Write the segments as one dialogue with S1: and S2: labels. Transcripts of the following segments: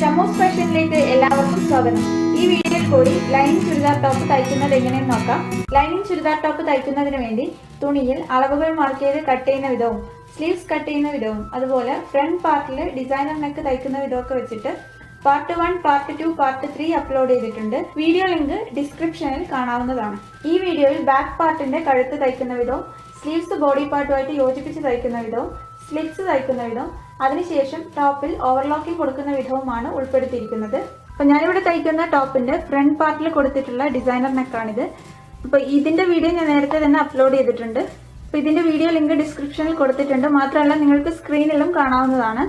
S1: ഷമൂസ് ഫാഷനിലേക്ക് എല്ലാവർക്കും സ്വാഗതം. ഈ വീഡിയോയിൽ കൂടി ലൈനിങ് ചുരിദാർ ടോപ്പ് തയ്ക്കുന്നത് എങ്ങനെയെന്ന് നോക്കാം. ലൈനിങ് ചുരിദാർ ടോപ്പ് തയ്ക്കുന്നതിന് വേണ്ടി തുണിയിൽ അളവുകൾ മാർക്ക് ചെയ്ത് കട്ട് ചെയ്യുന്ന വിധവും സ്ലീവ്സ് കട്ട് ചെയ്യുന്ന വിധവും അതുപോലെ ഫ്രണ്ട് പാർട്ടിൽ ഡിസൈനർ നെക്ക് തയ്ക്കുന്ന വിധമൊക്കെ വെച്ചിട്ട് പാർട്ട് 1, പാർട്ട് 2, പാർട്ട് 3 അപ്ലോഡ് ചെയ്തിട്ടുണ്ട്. വീഡിയോ ലിങ്ക് ഡിസ്ക്രിപ്ഷനിൽ കാണാവുന്നതാണ്. ഈ വീഡിയോയിൽ ബാക്ക് പാർട്ടിന്റെ കഴുത്ത് തയ്ക്കുന്ന വിധവും സ്ലീവ്സ് ബോഡി പാർട്ടുമായിട്ട് യോജിപ്പിച്ച് തയ്ക്കുന്ന വിധവും സ്ലിറ്റ്സ് തയ്ക്കുന്ന വിധവും അതിനുശേഷം ടോപ്പിൽ ഓവർലോക്കിംഗ് കൊടുക്കുന്ന വിധവുമാണ് ഉൾപ്പെടുത്തിയിരിക്കുന്നത്. അപ്പോൾ ഞാനിവിടെ തയ്ക്കുന്ന ടോപ്പിന്റെ ഫ്രണ്ട് പാർട്ടിൽ കൊടുത്തിട്ടുള്ള ഡിസൈനർ നെക്കാണിത്. അപ്പോൾ ഇതിന്റെ വീഡിയോ ഞാൻ നേരത്തെ തന്നെ അപ്ലോഡ് ചെയ്തിട്ടുണ്ട്. അപ്പോൾ ഇതിന്റെ വീഡിയോ ലിങ്ക് ഡിസ്ക്രിപ്ഷനിൽ കൊടുത്തിട്ടുണ്ട്. മാത്രമല്ല നിങ്ങൾക്ക് സ്ക്രീനിലും കാണാവുന്നതാണ്.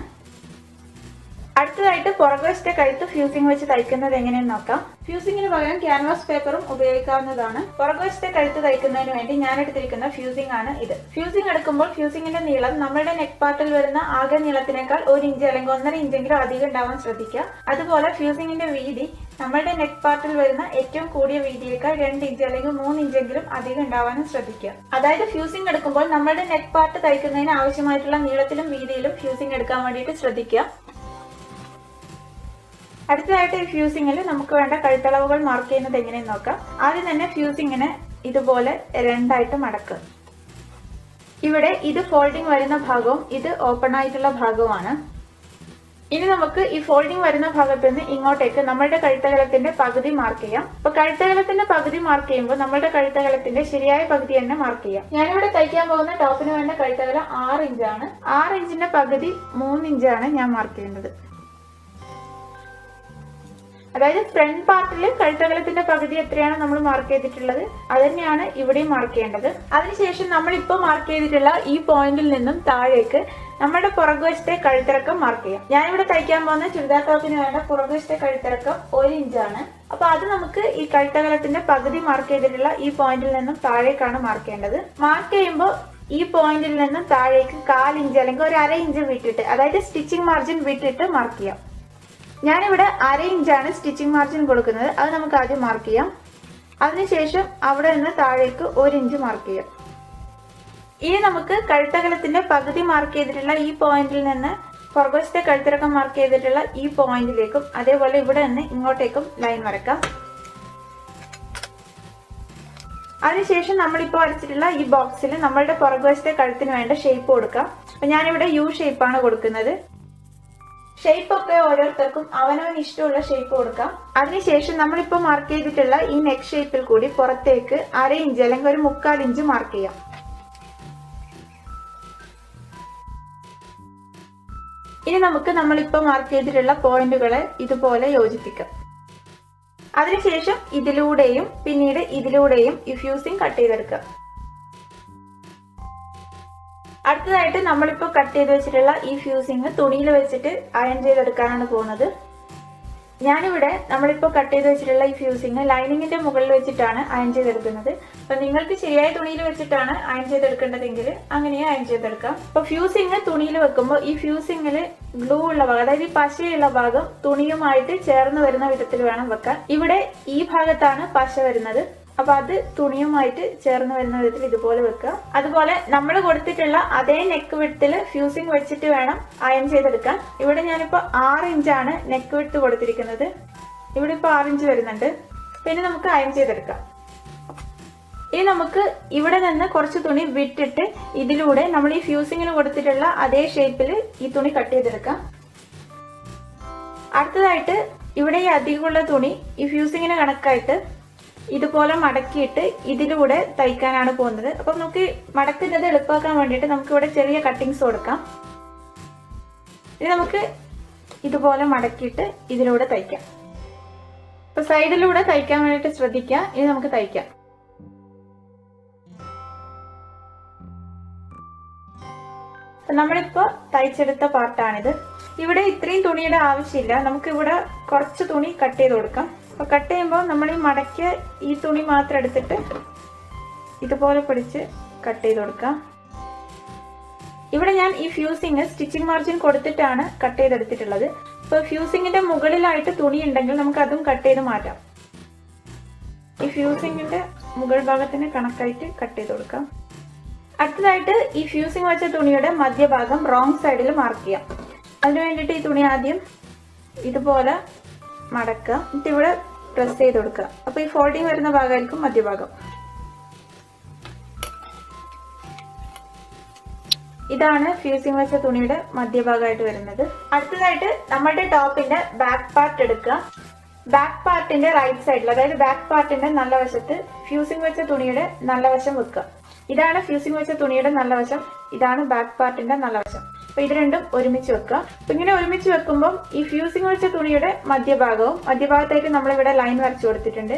S1: അടുത്തതായിട്ട് പുറകുവശത്തെ കഴുത്ത് ഫ്യൂസിംഗ് വെച്ച് തയ്ക്കുന്നത് എങ്ങനെയെന്ന് നോക്കാം. ഫ്യൂസിംഗിന് പകരം ക്യാൻവാസ് പേപ്പറും ഉപയോഗിക്കാവുന്നതാണ്. പുറകുവശത്തെ കഴുത്ത് തയ്ക്കുന്നതിന് വേണ്ടി ഞാൻ എടുത്തിരിക്കുന്ന ഫ്യൂസിംഗ് ആണ് ഇത്. ഫ്യൂസിംഗ് എടുക്കുമ്പോൾ ഫ്യൂസിംഗിന്റെ നീളം നമ്മുടെ നെക്ക് പാർട്ടിൽ വരുന്ന ആകെ നീളത്തിനേക്കാൾ 1 ഇഞ്ച് അല്ലെങ്കിൽ 1.5 ഇഞ്ചെങ്കിലും അധികം ഉണ്ടാവാൻ ശ്രദ്ധിക്കുക. അതുപോലെ ഫ്യൂസിംഗിന്റെ വീതി നമ്മുടെ നെക്ക് പാർട്ടിൽ വരുന്ന ഏറ്റവും കൂടിയ വീതിയേക്കാൾ 2 ഇഞ്ച് അല്ലെങ്കിൽ 3 ഇഞ്ചെങ്കിലും അധികം ഉണ്ടാവാനും ശ്രദ്ധിക്കുക. അതായത് ഫ്യൂസിംഗ് എടുക്കുമ്പോൾ നമ്മുടെ നെക്ക് പാർട്ട് തയ്ക്കുന്നതിന് ആവശ്യമായിട്ടുള്ള നീളത്തിലും വീതിയിലും ഫ്യൂസിംഗ് എടുക്കാൻ വേണ്ടിയിട്ട് ശ്രദ്ധിക്കുക. അടുത്തതായിട്ട് ഈ ഫ്യൂസിംഗിൽ നമുക്ക് വേണ്ട കഴുത്തളവുകൾ മാർക്ക് ചെയ്യുന്നത് എങ്ങനെയെന്ന് നോക്കാം. ആദ്യം തന്നെ ഫ്യൂസിംഗിനെ ഇതുപോലെ രണ്ടായിട്ട് മടക്കുക. ഇവിടെ ഇത് ഫോൾഡിംഗ് വരുന്ന ഭാഗവും ഇത് ഓപ്പൺ ആയിട്ടുള്ള ഭാഗവുമാണ്. ഇനി നമുക്ക് ഈ ഫോൾഡിംഗ് വരുന്ന ഭാഗത്ത് നിന്ന് ഇങ്ങോട്ടേക്ക് നമ്മളുടെ കഴുത്തകലത്തിന്റെ പകുതി മാർക്ക് ചെയ്യാം. അപ്പൊ കഴുത്തകലത്തിന്റെ പകുതി മാർക്ക് ചെയ്യുമ്പോൾ നമ്മളുടെ കഴുത്തകലത്തിന്റെ ശരിയായ പകുതി തന്നെ മാർക്ക് ചെയ്യാം. ഞാനിവിടെ തയ്ക്കാൻ പോകുന്ന ടോപ്പിന് വേണ്ട കഴുത്തകലം 6 ഇഞ്ചാണ്. 6 ഇഞ്ചിന്റെ പകുതി 3 ഇഞ്ചാണ് ഞാൻ മാർക്ക് ചെയ്യുന്നത്. അതായത് ഫ്രണ്ട് പാർട്ടിൽ കഴുത്തകലത്തിന്റെ പകുതി എത്രയാണ് നമ്മൾ മാർക്ക് ചെയ്തിട്ടുള്ളത് അത് തന്നെയാണ് ഇവിടെയും മാർക്ക് ചെയ്യേണ്ടത്. അതിനുശേഷം നമ്മളിപ്പോൾ മാർക്ക് ചെയ്തിട്ടുള്ള ഈ പോയിന്റിൽ നിന്നും താഴേക്ക് നമ്മുടെ പുറകുവശത്തെ കഴുത്തിറക്കം മാർക്ക് ചെയ്യാം. ഞാനിവിടെ തയ്ക്കാൻ പോകുന്ന ചുരിദാർ ടോപ്പിന് വേണ്ട പുറകുവശത്തെ കഴുത്തിറക്കം 1 ഇഞ്ചാണ്. അപ്പൊ അത് നമുക്ക് ഈ കഴുത്തകലത്തിന്റെ പകുതി മാർക്ക് ചെയ്തിട്ടുള്ള ഈ പോയിന്റിൽ നിന്നും താഴേക്കാണ് മാർക്ക് ചെയ്യേണ്ടത്. മാർക്ക് ചെയ്യുമ്പോൾ ഈ പോയിന്റിൽ നിന്നും താഴേക്ക് 1/4 ഇഞ്ച് അല്ലെങ്കിൽ ഒരു 1/2 ഇഞ്ച് വിട്ടിട്ട്, അതായത് സ്റ്റിച്ചിങ് മാർജിൻ വിട്ടിട്ട് മാർക്ക് ചെയ്യാം. ഞാനിവിടെ 1/2 ഇഞ്ചാണ് സ്റ്റിച്ചിങ് മാർജിൻ കൊടുക്കുന്നത്. അത് നമുക്ക് ആദ്യം മാർക്ക് ചെയ്യാം. അതിനുശേഷം അവിടെ നിന്ന് താഴേക്ക് 1 ഇഞ്ച് മാർക്ക് ചെയ്യാം. ഇനി നമുക്ക് കഴുത്തകലത്തിന്റെ പകുതി മാർക്ക് ചെയ്തിട്ടുള്ള ഈ പോയിന്റിൽ നിന്ന് പുറകുവശത്തെ കഴുത്തിറക്കം മാർക്ക് ചെയ്തിട്ടുള്ള ഈ പോയിന്റിലേക്കും അതേപോലെ ഇവിടെ നിന്ന് ഇങ്ങോട്ടേക്കും ലൈൻ വരക്കാം. അതിനുശേഷം നമ്മളിപ്പോൾ വരച്ചിട്ടുള്ള ഈ ബോക്സിൽ നമ്മളുടെ പുറകുവശത്തെ കഴുത്തിന് വേണ്ട ഷേപ്പ് കൊടുക്കാം. അപ്പൊ ഞാനിവിടെ U ഷേപ്പാണ് കൊടുക്കുന്നത്. ഷേപ്പ് ഒക്കെ ഓരോരുത്തർക്കും അവനവന് ഇഷ്ടമുള്ള ഷേപ്പ് കൊടുക്കാം. അതിനുശേഷം നമ്മളിപ്പോൾ മാർക്ക് ചെയ്തിട്ടുള്ള ഈ നെക്ക് ഷേപ്പിൽ കൂടി പുറത്തേക്ക് 1/2 ഇഞ്ച് അല്ലെങ്കിൽ ഒരു 3/4 ഇഞ്ച് മാർക്ക് ചെയ്യാം. ഇനി നമുക്ക് നമ്മളിപ്പോൾ മാർക്ക് ചെയ്തിട്ടുള്ള പോയിന്റുകളെ ഇതുപോലെ യോജിപ്പിക്കാം. അതിനുശേഷം ഇതിലൂടെയും പിന്നീട് ഇതിലൂടെയും ഈ ഫ്യൂസിംഗ് കട്ട് ചെയ്തെടുക്കാം. അടുത്തതായിട്ട് നമ്മളിപ്പോൾ കട്ട് ചെയ്ത് വെച്ചിട്ടുള്ള ഈ ഫ്യൂസിങ് തുണിയിൽ വെച്ചിട്ട് അയൺ ചെയ്തെടുക്കാനാണ് പോകുന്നത്. ഞാനിവിടെ നമ്മളിപ്പോൾ കട്ട് ചെയ്ത് വെച്ചിട്ടുള്ള ഈ ഫ്യൂസിങ് ലൈനിങ്ങിന്റെ മുകളിൽ വെച്ചിട്ടാണ് അയൺ ചെയ്തെടുക്കുന്നത്. അപ്പൊ നിങ്ങൾക്ക് ശരിയായ തുണിയിൽ വെച്ചിട്ടാണ് അയൺ ചെയ്തെടുക്കേണ്ടതെങ്കിൽ അങ്ങനെയും അയൺ ചെയ്തെടുക്കാം. അപ്പൊ ഫ്യൂസിങ് തുണിയിൽ വെക്കുമ്പോൾ ഈ ഫ്യൂസിങ്ങിൽ ഗ്ലൂ ഉള്ള ഭാഗം, അതായത് ഈ പശയുള്ള ഭാഗം തുണിയുമായിട്ട് ചേർന്ന് വരുന്ന വിധത്തിൽ വേണം വെക്കാൻ. ഇവിടെ ഈ ഭാഗത്താണ് പശ വരുന്നത്. അപ്പൊ അത് തുണിയുമായിട്ട് ചേർന്ന് വരുന്ന വിധത്തിൽ ഇതുപോലെ വെക്കുക. അതുപോലെ നമ്മൾ കൊടുത്തിട്ടുള്ള അതേ നെക്ക് വിഡ്ത്തിൽ ഫ്യൂസിംഗ് വെച്ചിട്ട് വേണം അയൺ ചെയ്തെടുക്കാൻ. ഇവിടെ ഞാനിപ്പോൾ 6 ഇഞ്ചാണ് നെക്ക് വിഡ്ത്ത് കൊടുത്തിരിക്കുന്നത്. ഇവിടെ ഇപ്പോൾ 6 ഇഞ്ച് വരുന്നുണ്ട്. പിന്നെ നമുക്ക് അയൺ ചെയ്തെടുക്കാം. ഇനി നമുക്ക് ഇവിടെ നിന്ന് കുറച്ച് തുണി വിട്ടിട്ട് ഇതിലൂടെ നമ്മൾ ഈ ഫ്യൂസിങ്ങിന് കൊടുത്തിട്ടുള്ള അതേ ഷേപ്പിൽ ഈ തുണി കട്ട് ചെയ്തെടുക്കാം. അടുത്തതായിട്ട് ഇവിടെ ഈ അധികമുള്ള തുണി ഈ ഫ്യൂസിങ്ങിന് കണക്കായിട്ട് ഇതുപോലെ മടക്കിയിട്ട് ഇതിലൂടെ തയ്ക്കാനാണ് പോകുന്നത്. അപ്പം നമുക്ക് മടക്കുന്നത് എളുപ്പമാക്കാൻ വേണ്ടിയിട്ട് നമുക്ക് ഇവിടെ ചെറിയ കട്ടിങ്സ് കൊടുക്കാം. ഇനി നമുക്ക് ഇതുപോലെ മടക്കിയിട്ട് ഇതിലൂടെ തയ്ക്കാം. അപ്പൊ സൈഡിലൂടെ തയ്ക്കാൻ വേണ്ടിയിട്ട് ശ്രദ്ധിക്കുക. ഇനി നമുക്ക് തയ്ക്കാം. നമ്മളിപ്പോ തയ്ച്ചെടുത്ത പാർട്ടാണിത്. ഇവിടെ ഇത്രയും തുണിയുടെ ആവശ്യമില്ല. നമുക്ക് ഇവിടെ കുറച്ച് തുണി കട്ട് ചെയ്ത് കൊടുക്കാം. അപ്പൊ കട്ട് ചെയ്യുമ്പോൾ നമ്മൾ ഈ മടക്കിയ ഈ തുണി മാത്രം എടുത്തിട്ട് ഇതുപോലെ പിടിച്ച് കട്ട് ചെയ്ത് കൊടുക്കാം. ഇവിടെ ഞാൻ ഈ ഫ്യൂസിങ് സ്റ്റിച്ചിങ് മാർജിൻ കൊടുത്തിട്ടാണ് കട്ട് ചെയ്തെടുത്തിട്ടുള്ളത്. ഇപ്പൊ ഫ്യൂസിങ്ങിന്റെ മുകളിലായിട്ട് തുണി ഉണ്ടെങ്കിൽ നമുക്ക് അതും കട്ട് ചെയ്ത് മാറ്റാം. ഈ ഫ്യൂസിങ്ങിന്റെ മുകൾ ഭാഗത്തിന് കണക്കായിട്ട് കട്ട് ചെയ്ത് കൊടുക്കാം. അടുത്തതായിട്ട് ഈ ഫ്യൂസിങ് വെച്ച തുണിയുടെ മധ്യഭാഗം റോങ് സൈഡിൽ മാർക്ക് ചെയ്യാം. അതിനു വേണ്ടിയിട്ട് ഈ തുണി ആദ്യം ഇതുപോലെ മടക്കുക. എന്നിട്ട് ഇവിടെ പ്രസ് ചെയ്ത് കൊടുക്കുക. അപ്പോൾ ഈ ഫോൾഡിങ് വരുന്ന ഭാഗമായിരിക്കും മധ്യഭാഗം. ഇതാണ് ഫ്യൂസിങ് വെച്ച തുണിയുടെ മധ്യഭാഗമായിട്ട് വരുന്നത്. അടുത്തതായിട്ട് നമ്മുടെ ടോപ്പിന്റെ ബാക്ക് പാർട്ട് എടുക്കുക. ബാക്ക് പാർട്ടിന്റെ റൈറ്റ് സൈഡിൽ, അതായത് ബാക്ക് പാർട്ടിന്റെ നല്ല വശത്ത് ഫ്യൂസിങ് വെച്ച തുണിയുടെ നല്ല വശം വെക്കുക. ഇതാണ് ഫ്യൂസിങ് വെച്ച തുണിയുടെ നല്ല വശം, ഇതാണ് ബാക്ക് പാർട്ടിന്റെ നല്ല വശം. അപ്പൊ ഇത് രണ്ടും ഒരുമിച്ച് വെക്കുക. അപ്പൊ ഇങ്ങനെ ഒരുമിച്ച് വെക്കുമ്പോൾ ഈ ഫ്യൂസിങ് വെച്ച തുണിയുടെ മധ്യഭാഗത്തായിട്ട് നമ്മളിവിടെ ലൈൻ വരച്ചു കൊടുത്തിട്ടുണ്ട്.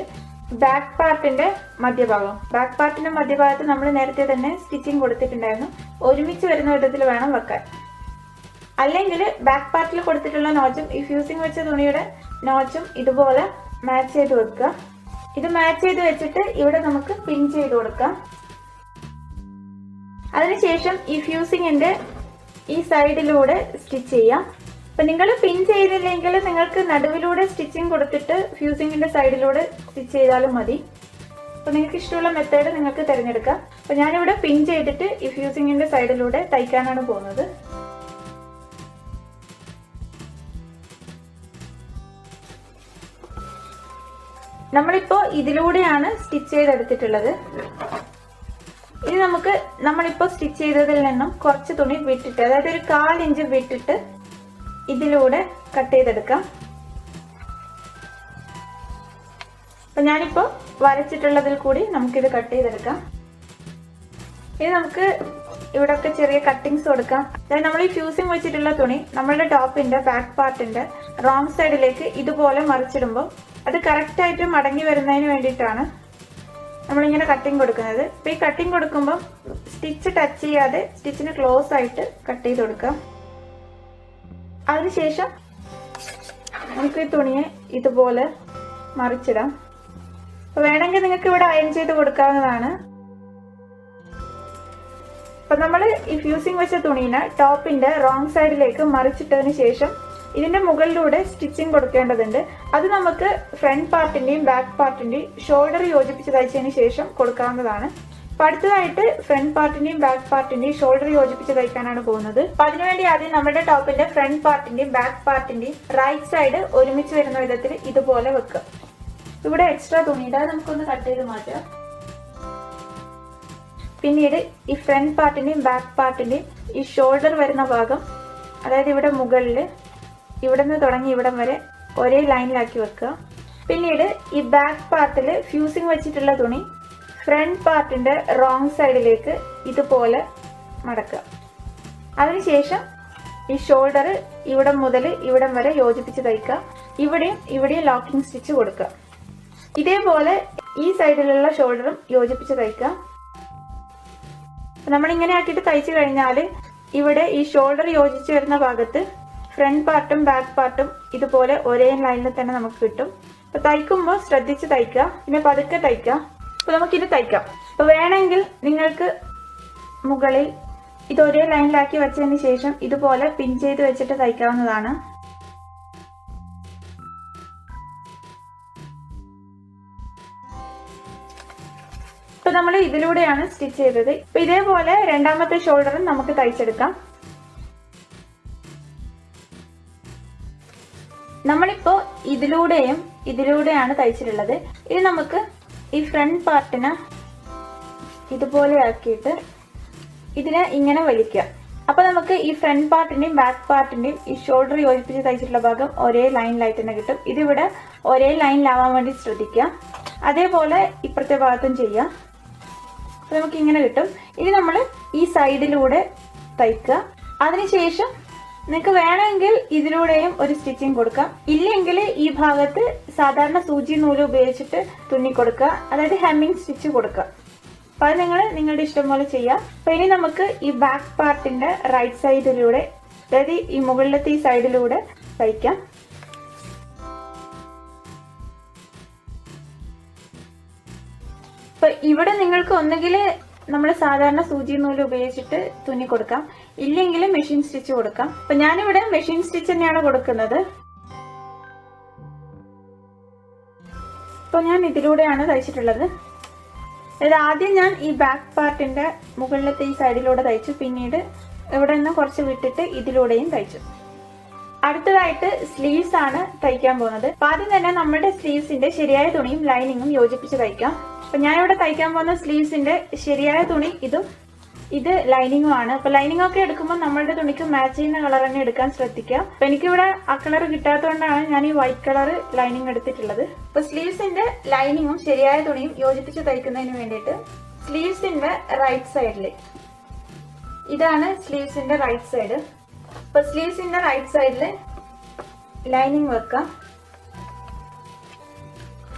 S1: ബാക്ക് പാർട്ടിന്റെ മധ്യഭാഗത്ത് നമ്മൾ നേരത്തെ തന്നെ സ്റ്റിച്ചിങ് കൊടുത്തിട്ടുണ്ടായിരുന്നു. ഒരുമിച്ച് വരുന്ന വിധത്തിൽ വേണം വെക്കാൻ. അല്ലെങ്കിൽ ബാക്ക് പാർട്ടിൽ കൊടുത്തിട്ടുള്ള നോച്ചും ഈ ഫ്യൂസിങ് വെച്ച തുണിയുടെ നോച്ചും ഇതുപോലെ മാച്ച് ചെയ്ത് വെക്കുക. ഇത് മാച്ച് ചെയ്ത് വെച്ചിട്ട് ഇവിടെ നമുക്ക് പിൻ ചെയ്ത് കൊടുക്കാം. അതിനുശേഷം ഈ ഫ്യൂസിങ്ങിന്റെ ഈ സൈഡിലൂടെ സ്റ്റിച്ച് ചെയ്യാം. അപ്പൊ നിങ്ങൾ പിൻ ചെയ്തില്ലെങ്കിൽ നിങ്ങൾക്ക് നടുവിലൂടെ സ്റ്റിച്ചിങ് കൊടുത്തിട്ട് ഫ്യൂസിങ്ങിന്റെ സൈഡിലൂടെ സ്റ്റിച്ച് ചെയ്താലും മതി. അപ്പൊ നിങ്ങൾക്ക് ഇഷ്ടമുള്ള മെത്തേഡ് നിങ്ങൾക്ക് തിരഞ്ഞെടുക്കാം. അപ്പൊ ഞാനിവിടെ പിൻ ചെയ്തിട്ട് ഈ ഫ്യൂസിങ്ങിന്റെ സൈഡിലൂടെ തയ്ക്കാനാണ് പോകുന്നത്. നമ്മളിപ്പോ ഇതിലൂടെയാണ് സ്റ്റിച്ച് ചെയ്തെടുത്തിട്ടുള്ളത്. ഇനി നമുക്ക് നമ്മളിപ്പോ സ്റ്റിച്ച് ചെയ്തതിൽ നിന്നും കുറച്ച് തുണി വിട്ടിട്ട്, അതായത് ഒരു 1/4 ഇഞ്ച് വിട്ടിട്ട് ഇതിലൂടെ കട്ട് ചെയ്തെടുക്കാം. അപ്പൊ ഞാനിപ്പോ വരച്ചിട്ടുള്ളതിൽ കൂടി നമുക്കിത് കട്ട് ചെയ്തെടുക്കാം. ഇനി നമുക്ക് ഇവിടെയൊക്കെ ചെറിയ കട്ടിങ്സ് കൊടുക്കാം. അതായത് നമ്മൾ ഈ ഫ്യൂസിങ് വെച്ചിട്ടുള്ള തുണി നമ്മളുടെ ടോപ്പിന്റെ ബാക്ക് പാർട്ടിന്റെ റോങ് സൈഡിലേക്ക് ഇതുപോലെ മറിച്ചിടുമ്പോൾ അത് കറക്റ്റ് ആയിട്ട് മടങ്ങി വരുന്നതിന് വേണ്ടിയിട്ടാണ് നമ്മളിങ്ങനെ കട്ടിങ് കൊടുക്കുന്നത്. അപ്പൊ ഈ കട്ടിങ് കൊടുക്കുമ്പോൾ സ്റ്റിച്ച് ടച്ച് ചെയ്യാതെ സ്റ്റിച്ചിന് ക്ലോസ് ആയിട്ട് കട്ട് ചെയ്ത് കൊടുക്കാം. അതിനുശേഷം നമുക്ക് ഈ തുണിയെ ഇതുപോലെ മറിച്ചിടാം. അപ്പൊ വേണമെങ്കിൽ നിങ്ങൾക്ക് ഇവിടെ അയൺ ചെയ്ത് കൊടുക്കാവുന്നതാണ്. അപ്പൊ നമ്മൾ ഈ ഫ്യൂസിങ് വെച്ച തുണീനെ ടോപ്പിന്റെ റോങ് സൈഡിലേക്ക് മറിച്ചിട്ടതിന് ശേഷം ഇതിന്റെ മുകളിലൂടെ സ്റ്റിച്ചിങ് കൊടുക്കേണ്ടതുണ്ട്. അത് നമുക്ക് ഫ്രണ്ട് പാർട്ടിന്റെയും ബാക്ക് പാർട്ടിന്റെയും ഷോൾഡർ യോജിപ്പിച്ച് തയ്ച്ചതിന് ശേഷം കൊടുക്കാവുന്നതാണ്. അപ്പൊ അടുത്തതായിട്ട് ഫ്രണ്ട് പാർട്ടിന്റെയും ബാക്ക് പാർട്ടിന്റെയും ഷോൾഡർ യോജിപ്പിച്ച് തയ്ക്കാനാണ് പോകുന്നത്. അപ്പൊ അതിനുവേണ്ടി ആദ്യം നമ്മുടെ ടോപ്പിന്റെ ഫ്രണ്ട് പാർട്ടിന്റെയും ബാക്ക് പാർട്ടിന്റെയും റൈറ്റ് സൈഡ് ഒരുമിച്ച് വരുന്ന വിധത്തിൽ ഇതുപോലെ വെക്കുക. ഇവിടെ എക്സ്ട്രാ തുണിയുടെ നമുക്കൊന്ന് കട്ട് ചെയ്ത് മാറ്റാം. പിന്നീട് ഈ ഫ്രണ്ട് പാർട്ടിന്റെയും ബാക്ക് പാർട്ടിന്റെയും ഈ ഷോൾഡർ വരുന്ന ഭാഗം, അതായത് ഇവിടെ മുകളിൽ ഇവിടെ നിന്ന് തുടങ്ങി ഇവിടം വരെ ഒരേ ലൈനിലാക്കി വെക്കുക. പിന്നീട് ഈ ബാക്ക് പാർട്ടിൽ ഫ്യൂസിങ് വെച്ചിട്ടുള്ള തുണി ഫ്രണ്ട് പാർട്ടിന്റെ റോങ് സൈഡിലേക്ക് ഇതുപോലെ മടക്കുക. അതിനുശേഷം ഈ ഷോൾഡർ ഇവിടം മുതൽ ഇവിടം വരെ യോജിപ്പിച്ച് തയ്ക്കുക. ഇവിടെയും ലോക്കിംഗ് സ്റ്റിച്ച് കൊടുക്കുക. ഇതേപോലെ ഈ സൈഡിലുള്ള ഷോൾഡറും യോജിപ്പിച്ച് തയ്ക്കുക. നമ്മളിങ്ങനെ ആക്കിയിട്ട് തയ്ച്ചു കഴിഞ്ഞാൽ ഇവിടെ ഈ ഷോൾഡർ യോജിച്ച് വരുന്ന ഭാഗത്ത് ഫ്രണ്ട് പാർട്ടും ബാക്ക് പാർട്ടും ഇതുപോലെ ഒരേ ലൈനിൽ തന്നെ നമുക്ക് കിട്ടും. അപ്പൊ തയ്ക്കുമ്പോൾ ശ്രദ്ധിച്ച് തയ്ക്കുക, പിന്നെ പതുക്കെ തയ്ക്കുക. അപ്പൊ നമുക്കിത് തയ്ക്കാം. അപ്പൊ വേണമെങ്കിൽ നിങ്ങൾക്ക് മുകളിൽ ഇത് ഒരേ ലൈനിലാക്കി വെച്ചതിന് ശേഷം ഇതുപോലെ പിൻ ചെയ്ത് വെച്ചിട്ട് തയ്ക്കാവുന്നതാണ്. ഇപ്പൊ നമ്മൾ ഇതിലൂടെയാണ് സ്റ്റിച്ച് ചെയ്തത്. ഇപ്പൊ ഇതേപോലെ രണ്ടാമത്തെ ഷോൾഡറും നമുക്ക് തയ്ച്ചെടുക്കാം. നമ്മളിപ്പോ ഇതിലൂടെയാണ് തയ്ച്ചിട്ടുള്ളത്. ഇത് നമുക്ക് ഈ ഫ്രണ്ട് പാർട്ടിനെ ഇതുപോലെ ആക്കിയിട്ട് ഇതിനെ ഇങ്ങനെ വലിക്കുക. അപ്പൊ നമുക്ക് ഈ ഫ്രണ്ട് പാർട്ടിന്റെയും ബാക്ക് പാർട്ടിന്റെയും ഈ ഷോൾഡർ യോജിപ്പിച്ച് തയ്ച്ചിട്ടുള്ള ഭാഗം ഒരേ ലൈനിലായിട്ട് തന്നെ കിട്ടും. ഇതിവിടെ ഒരേ ലൈനിലാവാൻ വേണ്ടി ശ്രദ്ധിക്കുക. അതേപോലെ ഇപ്പുറത്തെ ഭാഗത്തും ചെയ്യാം. അപ്പൊ നമുക്ക് ഇങ്ങനെ കിട്ടും. ഇനി നമ്മൾ ഈ സൈഡിലൂടെ തയ്ക്കുക. അതിനുശേഷം നിങ്ങൾക്ക് വേണമെങ്കിൽ ഇതിലൂടെയും ഒരു സ്റ്റിച്ചിങ് കൊടുക്കാം. ഇല്ലെങ്കിൽ ഈ ഭാഗത്ത് സാധാരണ സൂചി നൂല് ഉപയോഗിച്ചിട്ട് തുന്നി കൊടുക്കുക, അതായത് ഹെമ്മിങ് സ്റ്റിച്ച് കൊടുക്കുക. അപ്പൊ അത് നിങ്ങളുടെ ഇഷ്ടം പോലെ ചെയ്യാം. അപ്പൊ ഇനി നമുക്ക് ഈ ബാക്ക് പാർട്ടിന്റെ റൈറ്റ് സൈഡിലൂടെ, അതായത് ഈ മുകളിലത്തെ ഈ സൈഡിലൂടെ തയ്ക്കാം. അപ്പൊ ഇവിടെ നിങ്ങൾക്ക് ഒന്നുകിൽ നമ്മൾ സാധാരണ സൂചി നൂല് ഉപയോഗിച്ചിട്ട് തുന്നി കൊടുക്കാം, ഇല്ലെങ്കിൽ മെഷീൻ സ്റ്റിച്ച് കൊടുക്കാം. അപ്പൊ ഞാനിവിടെ മെഷീൻ സ്റ്റിച്ച് തന്നെയാണ് കൊടുക്കുന്നത്. അപ്പൊ ഞാൻ ഇതിലൂടെയാണ് തയ്ച്ചിട്ടുള്ളത്. അതായത് ആദ്യം ഞാൻ ഈ ബാക്ക് പാർട്ടിന്റെ മുകളിലത്തെ ഈ സൈഡിലൂടെ തയ്ച്ചു, പിന്നീട് ഇവിടെ നിന്ന് കുറച്ച് വിട്ടിട്ട് ഇതിലൂടെയും തയ്ച്ചു. അടുത്തതായിട്ട് സ്ലീവ്സ് ആണ് തയ്ക്കാൻ പോകുന്നത്. അപ്പൊ ആദ്യം തന്നെ നമ്മുടെ സ്ലീവ്സിന്റെ ശരിയായ തുണിയും ലൈനിങ്ങും യോജിപ്പിച്ച് തയ്ക്കാം. അപ്പൊ ഞാനിവിടെ തയ്ക്കാൻ പോകുന്ന സ്ലീവ്സിന്റെ ശരിയായ തുണി ഇത് ലൈനിങ്ങും ആണ്. അപ്പൊ ലൈനിങ് ഒക്കെ എടുക്കുമ്പോൾ നമ്മളുടെ തുണിക്ക് മാച്ച് ചെയ്യുന്ന കളർ തന്നെ എടുക്കാൻ ശ്രദ്ധിക്കാം. അപ്പൊ എനിക്കിവിടെ ആ കളർ കിട്ടാത്തതുകൊണ്ടാണ് ഞാൻ ഈ വൈറ്റ് കളർ ലൈനിങ് എടുത്തിട്ടുള്ളത്. അപ്പൊ സ്ലീവ്സിന്റെ ലൈനിങ്ങും ശരിയായ തുണിയും യോജിപ്പിച്ച് തയ്ക്കുന്നതിന് വേണ്ടിയിട്ട് സ്ലീവ്സിന്റെ റൈറ്റ് സൈഡിൽ ഇതാണ് സ്ലീവ്സിന്റെ റൈറ്റ് സൈഡ്. അപ്പൊ സ്ലീവ്സിന്റെ റൈറ്റ് സൈഡിൽ ലൈനിങ് വെക്കാം.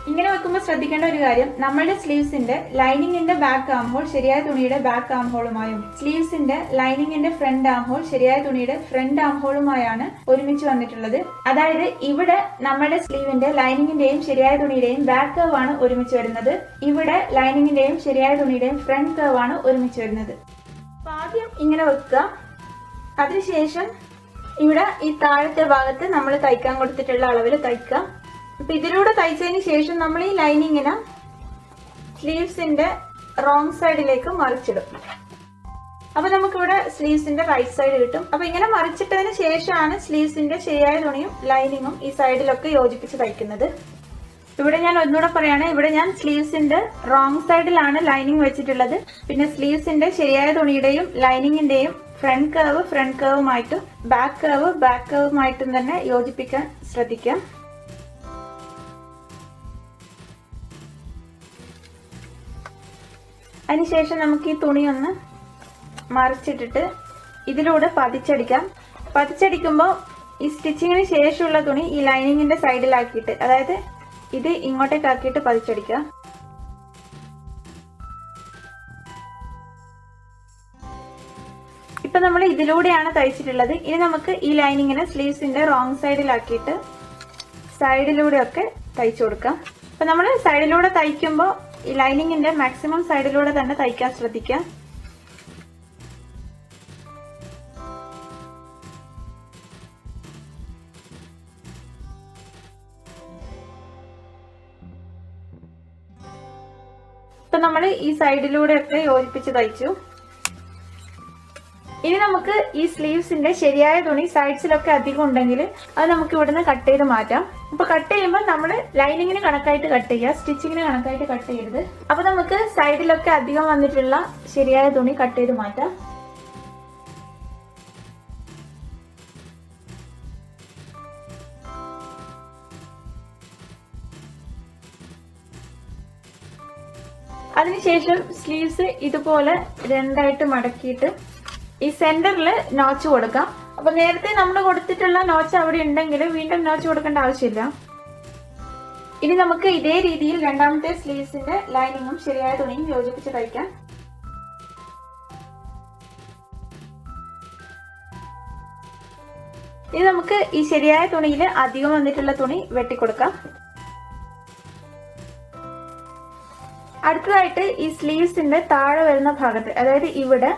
S1: ഇങ്ങനെ വെക്കുമ്പോൾ ശ്രദ്ധിക്കേണ്ട ഒരു കാര്യം, നമ്മളുടെ സ്ലീവ്സിന്റെ ലൈനിങ്ങിന്റെ ബാക്ക് ആം ഹോൾ ശരിയായ തുണിയുടെ ബാക്ക് ആം ഹോളുമായും സ്ലീവ്സിന്റെ ലൈനിങ്ങിന്റെ ഫ്രണ്ട് ആം ഹോൾ ശരിയായ തുണിയുടെ ഫ്രണ്ട് ആം ഹോളുമായാണ് ഒരുമിച്ച് വന്നിട്ടുള്ളത്. അതായത് ഇവിടെ നമ്മുടെ സ്ലീവിന്റെ ലൈനിങ്ങിന്റെയും ശരിയായ തുണിയുടെയും ബാക്ക് കർവ് ആണ് ഒരുമിച്ച് വരുന്നത്. ഇവിടെ ലൈനിങ്ങിന്റെയും ശരിയായ തുണിയുടെയും ഫ്രണ്ട് കർവ് ആണ് ഒരുമിച്ച് വരുന്നത്. അപ്പൊ ആദ്യം ഇങ്ങനെ വെക്കുക. അതിനുശേഷം ഇവിടെ ഈ താഴത്തെ ഭാഗത്ത് നമ്മൾ തയ്ക്കാൻ കൊടുത്തിട്ടുള്ള അളവിൽ തയ്ക്കുക. അപ്പൊ ഇതിലൂടെ തയ്ച്ചതിന് ശേഷം നമ്മൾ ഈ ലൈനിങ്ങിനെ സ്ലീവ്സിന്റെ റോങ് സൈഡിലേക്ക് മറിച്ചിടും. അപ്പൊ നമുക്കിവിടെ സ്ലീവ്സിന്റെ റൈറ്റ് സൈഡ് കിട്ടും. അപ്പൊ ഇങ്ങനെ മറിച്ചിട്ടതിന് ശേഷമാണ് സ്ലീവ്സിന്റെ ശരിയായ തുണിയും ലൈനിങ്ങും ഈ സൈഡിലൊക്കെ യോജിപ്പിച്ച് തയ്ക്കുന്നത്. ഇവിടെ ഞാൻ ഒന്നുകൂടെ പറയാണ്, ഇവിടെ ഞാൻ സ്ലീവ്സിന്റെ റോങ് സൈഡിലാണ് ലൈനിങ് വെച്ചിട്ടുള്ളത്. പിന്നെ സ്ലീവ്സിന്റെ ശരിയായ തുണിയുടെയും ലൈനിങ്ങിന്റെയും ഫ്രണ്ട് കർവുമായിട്ടും ബാക്ക് കർവുമായിട്ടും തന്നെ യോജിപ്പിക്കാൻ ശ്രദ്ധിക്കാം. അതിനുശേഷം നമുക്ക് ഈ തുണി ഒന്ന് മറിച്ചിട്ടിട്ട് ഇതിലൂടെ പതിച്ചടിക്കാം. പതിച്ചടിക്കുമ്പോൾ ഈ സ്റ്റിച്ചിങ്ങിന് ശേഷമുള്ള തുണി ഈ ലൈനിങ്ങിന്റെ സൈഡിലാക്കിയിട്ട്, അതായത് ഇത് ഇങ്ങോട്ടേക്ക് ആക്കിയിട്ട് പതിച്ചടിക്കുക. ഇപ്പൊ നമ്മൾ ഇതിലൂടെയാണ് തയ്ച്ചിട്ടുള്ളത്. ഇനി നമുക്ക് ഈ ലൈനിങ്ങിനെ സ്ലീവ്സിന്റെ റോങ് സൈഡിലാക്കിയിട്ട് സൈഡിലൂടെ ഒക്കെ തയ്ച്ചു കൊടുക്കാം. അപ്പൊ നമ്മൾ സൈഡിലൂടെ തയ്ക്കുമ്പോൾ ഈ ലൈനിങ്ങിന്റെ മാക്സിമം സൈഡിലൂടെ തന്നെ തയ്ക്കാൻ ശ്രദ്ധിക്കാം. ഇപ്പൊ നമ്മൾ ഈ സൈഡിലൂടെ ഒക്കെ യോജിപ്പിച്ച് തയ്ച്ചു. ഇനി നമുക്ക് ഈ സ്ലീവ്സിന്റെ ശരിയായ തുണി സൈഡ്സിലൊക്കെ അധികം ഉണ്ടെങ്കിൽ അത് നമുക്ക് ഇവിടുന്ന് കട്ട് ചെയ്ത് മാറ്റാം. അപ്പൊ കട്ട് ചെയ്യുമ്പോൾ നമ്മൾ ലൈനിങ്ങിന് കണക്കായിട്ട് കട്ട് ചെയ്യുക, സ്റ്റിച്ചിങ്ങിന് കണക്കായിട്ട് കട്ട് ചെയ്യരുത്. അപ്പൊ നമുക്ക് സൈഡിലൊക്കെ അധികം വന്നിട്ടുള്ള ശരിയായ തുണി കട്ട് ചെയ്ത് മാറ്റാം. അതിനുശേഷം സ്ലീവ്സ് ഇതുപോലെ രണ്ടായിട്ട് മടക്കിയിട്ട് ഈ സെന്ററിൽ നോച്ച് കൊടുക്കാം. അപ്പൊ നേരത്തെ നമ്മൾ കൊടുത്തിട്ടുള്ള നോച്ച് അവിടെ ഉണ്ടെങ്കിൽ വീണ്ടും നോച്ച് കൊടുക്കേണ്ട ആവശ്യമില്ല. ഇനി നമുക്ക് ഇതേ രീതിയിൽ രണ്ടാമത്തെ സ്ലീവ്സിന്റെ ലൈനിങ്ങും ശരിയായ തുണിയും യോജിപ്പിച്ച് തയ്ക്കാം. ഇനി നമുക്ക് ഈ ശരിയായ തുണിയിൽ അധികം വന്നിട്ടുള്ള തുണി വെട്ടിക്കൊടുക്കാം. അടുത്തതായിട്ട് ഈ സ്ലീവ്സിന്റെ താഴെ വരുന്ന ഭാഗത്ത്, അതായത് ഇവിടെ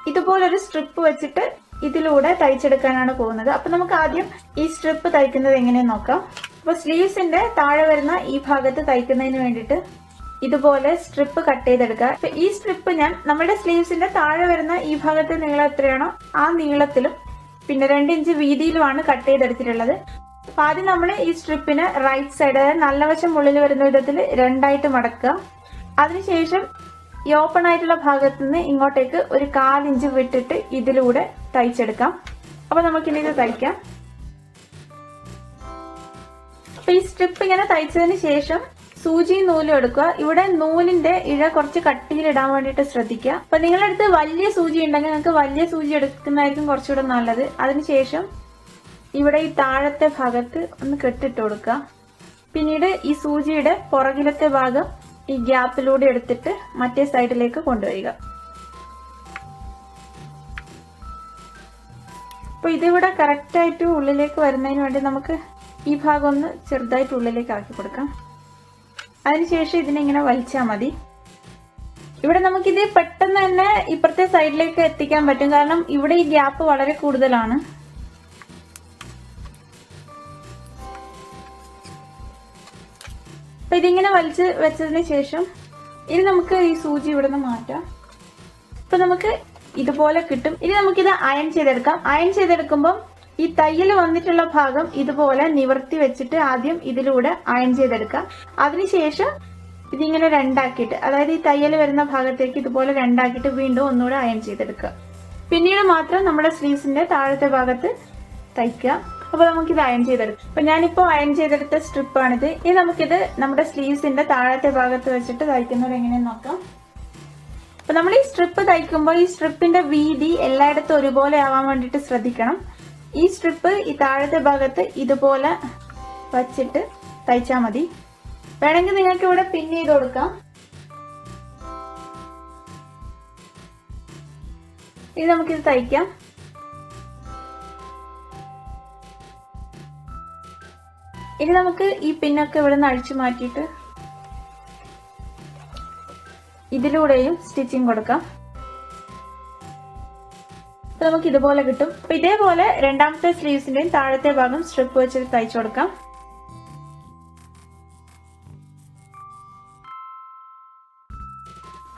S1: ഇതുപോലൊരു സ്ട്രിപ്പ് വെച്ചിട്ട് ഇതിലൂടെ തയ്ച്ചെടുക്കാനാണ് പോകുന്നത്. അപ്പൊ നമുക്ക് ആദ്യം ഈ സ്ട്രിപ്പ് തയ്ക്കുന്നത് എങ്ങനെയെന്ന് നോക്കാം. അപ്പൊ സ്ലീവ്സിന്റെ താഴെ വരുന്ന ഈ ഭാഗത്ത് തയ്ക്കുന്നതിന് വേണ്ടിയിട്ട് ഇതുപോലെ സ്ട്രിപ്പ് കട്ട് ചെയ്തെടുക്കുക. അപ്പൊ ഈ സ്ട്രിപ്പ് ഞാൻ നമ്മുടെ സ്ലീവ്സിന്റെ താഴെ വരുന്ന ഈ ഭാഗത്തെ നീളം എത്രയാണോ ആ നീളത്തിലും പിന്നെ 2 ഇഞ്ച് വീതിയിലുമാണ് കട്ട് ചെയ്തെടുത്തിട്ടുള്ളത്. അപ്പൊ ആദ്യം നമ്മൾ ഈ സ്ട്രിപ്പിന് റൈറ്റ് സൈഡ്, അതായത് നല്ല വശം ഉള്ളിൽ വരുന്ന വിധത്തിൽ രണ്ടായിട്ട് മടക്കുക. അതിനുശേഷം ഈ ഓപ്പൺ ആയിട്ടുള്ള ഭാഗത്ത് നിന്ന് ഇങ്ങോട്ടേക്ക് ഒരു 1/4 ഇഞ്ച് വിട്ടിട്ട് ഇതിലൂടെ തയ്ച്ചെടുക്കാം. അപ്പൊ നമുക്കിനി ഇത് തയ്ക്കാം. അപ്പൊ ഈ സ്ട്രിപ്പ് ഇങ്ങനെ തയ്ച്ചതിന് ശേഷം സൂചി നൂലും എടുക്കുക. ഇവിടെ നൂലിന്റെ ഇഴ കുറച്ച് കട്ടിയിലിടാൻ വേണ്ടിയിട്ട് ശ്രദ്ധിക്കുക. അപ്പൊ നിങ്ങളുടെ അടുത്ത് വലിയ സൂചി ഉണ്ടെങ്കിൽ നിങ്ങൾക്ക് വലിയ സൂചി എടുക്കുന്നതായിരിക്കും കുറച്ചുകൂടെ നല്ലത്. അതിനുശേഷം ഇവിടെ ഈ താഴത്തെ ഭാഗത്ത് ഒന്ന് കെട്ടിട്ട് കൊടുക്കുക. പിന്നീട് ഈ സൂചിയുടെ പുറകിലത്തെ ഭാഗം ഈ ഗ്യാപ്പിലൂടെ എടുത്തിട്ട് മറ്റേ സൈഡിലേക്ക് കൊണ്ടുവരിക. അപ്പൊ ഇതിവിടെ കറക്റ്റ് ആയിട്ട് ഉള്ളിലേക്ക് വരുന്നതിന് വേണ്ടി നമുക്ക് ഈ ഭാഗം ഒന്ന് ചെറുതായിട്ട് ഉള്ളിലേക്ക് ആക്കി കൊടുക്കാം. അതിനുശേഷം ഇതിനെ വലിച്ചാൽ മതി. ഇവിടെ നമുക്കിത് പെട്ടെന്ന് തന്നെ ഇപ്പുറത്തെ സൈഡിലേക്ക് എത്തിക്കാൻ പറ്റും, കാരണം ഇവിടെ ഈ ഗ്യാപ്പ് വളരെ കൂടുതലാണ്. അപ്പൊ ഇതിങ്ങനെ വലിച്ച് വെച്ചതിന് ശേഷം ഇനി നമുക്ക് ഈ സൂചി ഇവിടെ നിന്ന് മാറ്റാം. അപ്പൊ നമുക്ക് ഇതുപോലെ കിട്ടും. ഇനി നമുക്കിത് അയൺ ചെയ്തെടുക്കാം. അയൺ ചെയ്തെടുക്കുമ്പോൾ ഈ തയ്യൽ വന്നിട്ടുള്ള ഭാഗം ഇതുപോലെ നിവർത്തി വെച്ചിട്ട് ആദ്യം ഇതിലൂടെ അയൺ ചെയ്തെടുക്കാം. അതിനുശേഷം ഇതിങ്ങനെ രണ്ടാക്കിയിട്ട്, അതായത് ഈ തയ്യൽ വരുന്ന ഭാഗത്തേക്ക് ഇതുപോലെ രണ്ടാക്കിയിട്ട് വീണ്ടും ഒന്നുകൂടെ അയൺ ചെയ്തെടുക്കുക. പിന്നീട് മാത്രം നമ്മുടെ സ്ലീവ്സിന്റെ താഴത്തെ ഭാഗത്ത് തയ്ക്കുക. അപ്പൊ നമുക്കിത് അയൺ ചെയ്തെടുക്കാം. അപ്പൊ ഞാനിപ്പോ അയൺ ചെയ്തെടുത്ത സ്ട്രിപ്പാണിത്. ഇനി നമുക്കിത് നമ്മുടെ സ്ലീവ്സിന്റെ താഴത്തെ ഭാഗത്ത് വെച്ചിട്ട് തയ്ക്കുന്നത് എങ്ങനെയെന്ന് നോക്കാം. അപ്പൊ നമ്മൾ ഈ സ്ട്രിപ്പ് തയ്ക്കുമ്പോൾ ഈ സ്ട്രിപ്പിന്റെ വീതി എല്ലായിടത്തും ഒരുപോലെ ആവാൻ വേണ്ടിയിട്ട് ശ്രദ്ധിക്കണം. ഈ സ്ട്രിപ്പ് ഈ താഴത്തെ ഭാഗത്ത് ഇതുപോലെ വച്ചിട്ട് തയ്ച്ചാൽ മതി. വേണമെങ്കിൽ നിങ്ങൾക്ക് ഇവിടെ പിൻ ചെയ്ത് കൊടുക്കാം. ഇനി നമുക്കിത് തയ്ക്കാം. ഇനി നമുക്ക് ഈ പിന്നൊക്കെ ഇവിടെ നിന്ന് അഴിച്ചു മാറ്റിയിട്ട് ഇതിലൂടെയും സ്റ്റിച്ചിങ് കൊടുക്കാം. അപ്പൊ നമുക്ക് ഇതുപോലെ കിട്ടും. അപ്പൊ ഇതേപോലെ രണ്ടാമത്തെ സ്ലീവ്സിന്റെയും താഴത്തെ ഭാഗം സ്ട്രിപ്പ് വെച്ചിട്ട് തയ്ച്ചു കൊടുക്കാം.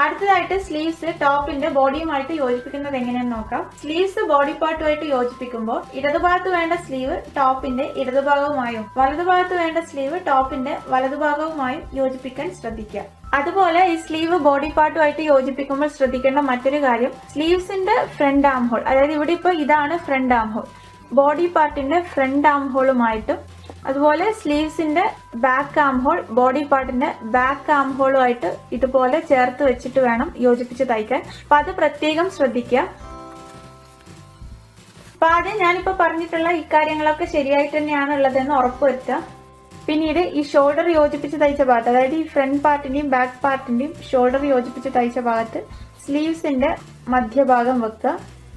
S1: അടുത്തതായിട്ട് സ്ലീവ്സ് ടോപ്പിന്റെ ബോഡിയുമായിട്ട് യോജിപ്പിക്കുന്നത് എങ്ങനെയെന്ന് നോക്കാം. സ്ലീവ്സ് ബോഡി പാർട്ടുമായിട്ട് യോജിപ്പിക്കുമ്പോൾ ഇടതുഭാഗത്ത് വേണ്ട സ്ലീവ് ടോപ്പിന്റെ ഇടതുഭാഗവുമായും വലതുഭാഗത്ത് വേണ്ട സ്ലീവ് ടോപ്പിന്റെ വലതുഭാഗവുമായും യോജിപ്പിക്കാൻ ശ്രദ്ധിക്കുക. അതുപോലെ ഈ സ്ലീവ് ബോഡി പാർട്ടുമായിട്ട് യോജിപ്പിക്കുമ്പോൾ ശ്രദ്ധിക്കേണ്ട മറ്റൊരു കാര്യം, സ്ലീവ്സിന്റെ ഫ്രണ്ട് ആം ഹോൾ, അതായത് ഇവിടെ ഇപ്പൊ ഇതാണ് ഫ്രണ്ട് ആം ഹോൾ, ബോഡി പാർട്ടിന്റെ ഫ്രണ്ട് ആം ഹോളുമായിട്ടും അതുപോലെ സ്ലീവ്സിന്റെ ബാക്ക് ആം ഹോൾ ബോഡി പാർട്ടിന്റെ ബാക്ക് ആം ഹോളുമായിട്ട് ഇതുപോലെ ചേർത്ത് വെച്ചിട്ട് വേണം യോജിപ്പിച്ച് തയ്ക്കാൻ. അപ്പൊ അത് പ്രത്യേകം ശ്രദ്ധിക്കുക. അപ്പൊ ആദ്യം ഞാനിപ്പോ പറഞ്ഞിട്ടുള്ള ഇക്കാര്യങ്ങളൊക്കെ ശരിയായിട്ട് തന്നെയാണ് ഉള്ളതെന്ന് ഉറപ്പുവരുത്തുക. പിന്നീട് ഈ ഷോൾഡർ യോജിപ്പിച്ച് തയ്ച്ച ഭാഗത്ത്, അതായത് ഈ ഫ്രണ്ട് പാർട്ടിന്റെയും ബാക്ക് പാർട്ടിന്റെയും ഷോൾഡർ യോജിപ്പിച്ച് തയ്ച്ച ഭാഗത്ത് സ്ലീവ്സിന്റെ മധ്യഭാഗം വെക്കുക.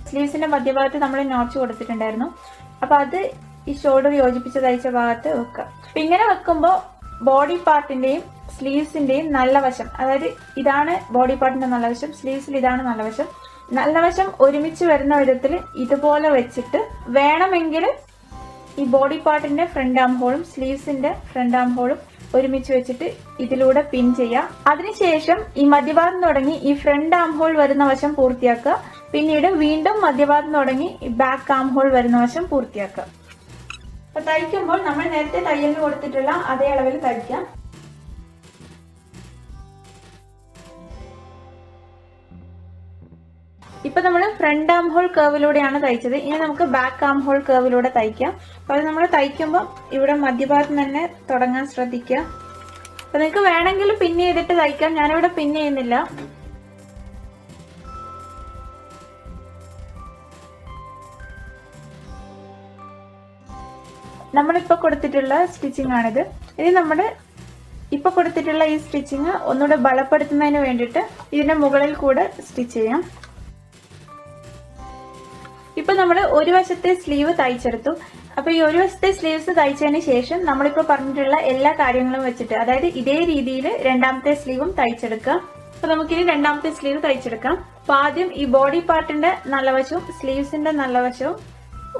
S1: സ്ലീവ്സിന്റെ മധ്യഭാഗത്ത് നമ്മൾ നോച്ച് കൊടുത്തിട്ടുണ്ടായിരുന്നു. അപ്പൊ അത് ഈ ഷോൾഡർ യോജിപ്പിച്ച് തയ്ച്ച ഭാഗത്ത് വെക്കുക. അപ്പൊ ഇങ്ങനെ വെക്കുമ്പോൾ ബോഡി പാർട്ടിന്റെയും സ്ലീവ്സിന്റെയും നല്ല വശം, അതായത് ഇതാണ് ബോഡി പാർട്ടിന്റെ നല്ല വശം, സ്ലീവ്സിൽ ഇതാണ് നല്ല വശം, നല്ല വശം ഒരുമിച്ച് വരുന്ന വിധത്തിൽ ഇതുപോലെ വെച്ചിട്ട് വേണമെങ്കിൽ ഈ ബോഡി പാർട്ടിന്റെ ഫ്രണ്ട് ആം ഹോളും സ്ലീവ്സിന്റെ ഫ്രണ്ട് ആം ഹോളും ഒരുമിച്ച് വെച്ചിട്ട് ഇതിലൂടെ പിൻ ചെയ്യാം. അതിനുശേഷം ഈ മധ്യഭാഗം തുടങ്ങി ഈ ഫ്രണ്ട് ആം ഹോൾ വരുന്ന വശം പൂർത്തിയാക്കുക. പിന്നീട് വീണ്ടും മധ്യഭാഗം തുടങ്ങി ഈ ബാക്ക് ആം ഹോൾ വരുന്ന വശം പൂർത്തിയാക്കുക. അപ്പൊ തയ്ക്കുമ്പോൾ നമ്മൾ നേരത്തെ തയ്യലിന് കൊടുത്തിട്ടുള്ള അതേ അളവിൽ തയ്ക്കാം. ഇപ്പൊ നമ്മൾ ഫ്രണ്ട് ആം ഹോൾ കർവിലൂടെയാണ് തയ്ച്ചത്. ഇനി നമുക്ക് ബാക്ക് ആം ഹോൾ കർവിലൂടെ തയ്ക്കാം. അപ്പൊ അത് നമ്മൾ തയ്ക്കുമ്പോൾ ഇവിടെ മധ്യഭാഗത്ത് തന്നെ തുടങ്ങാൻ ശ്രദ്ധിക്കുക. അപ്പൊ നിങ്ങൾക്ക് വേണമെങ്കിൽ പിൻ ചെയ്തിട്ട് തയ്ക്കാം. ഞാനിവിടെ പിൻ ചെയ്യുന്നില്ല. നമ്മളിപ്പോ കൊടുത്തിട്ടുള്ള സ്റ്റിച്ചിങ് ആണിത്. ഇനി നമ്മുടെ ഇപ്പൊ കൊടുത്തിട്ടുള്ള ഈ സ്റ്റിച്ചിങ് ഒന്നുകൂടെ ബലപ്പെടുത്തുന്നതിന് വേണ്ടിയിട്ട് ഇതിന്റെ മുകളിൽ കൂടെ സ്റ്റിച്ച് ചെയ്യാം. ഇപ്പൊ നമ്മൾ ഒരു വശത്തെ സ്ലീവ് തയ്ച്ചെടുത്തു. അപ്പൊ ഈ ഒരു വശത്തെ സ്ലീവ്സ് തയ്ച്ചതിന് ശേഷം നമ്മളിപ്പോ പറഞ്ഞിട്ടുള്ള എല്ലാ കാര്യങ്ങളും വെച്ചിട്ട്, അതായത് ഇതേ രീതിയിൽ രണ്ടാമത്തെ സ്ലീവും തയ്ച്ചെടുക്കുക. അപ്പൊ നമുക്കിനി രണ്ടാമത്തെ സ്ലീവ് തയ്ച്ചെടുക്കാം. അപ്പൊ ആദ്യം ഈ ബോഡി പാർട്ടിന്റെ നല്ല വശവും സ്ലീവ്സിന്റെ നല്ല വശവും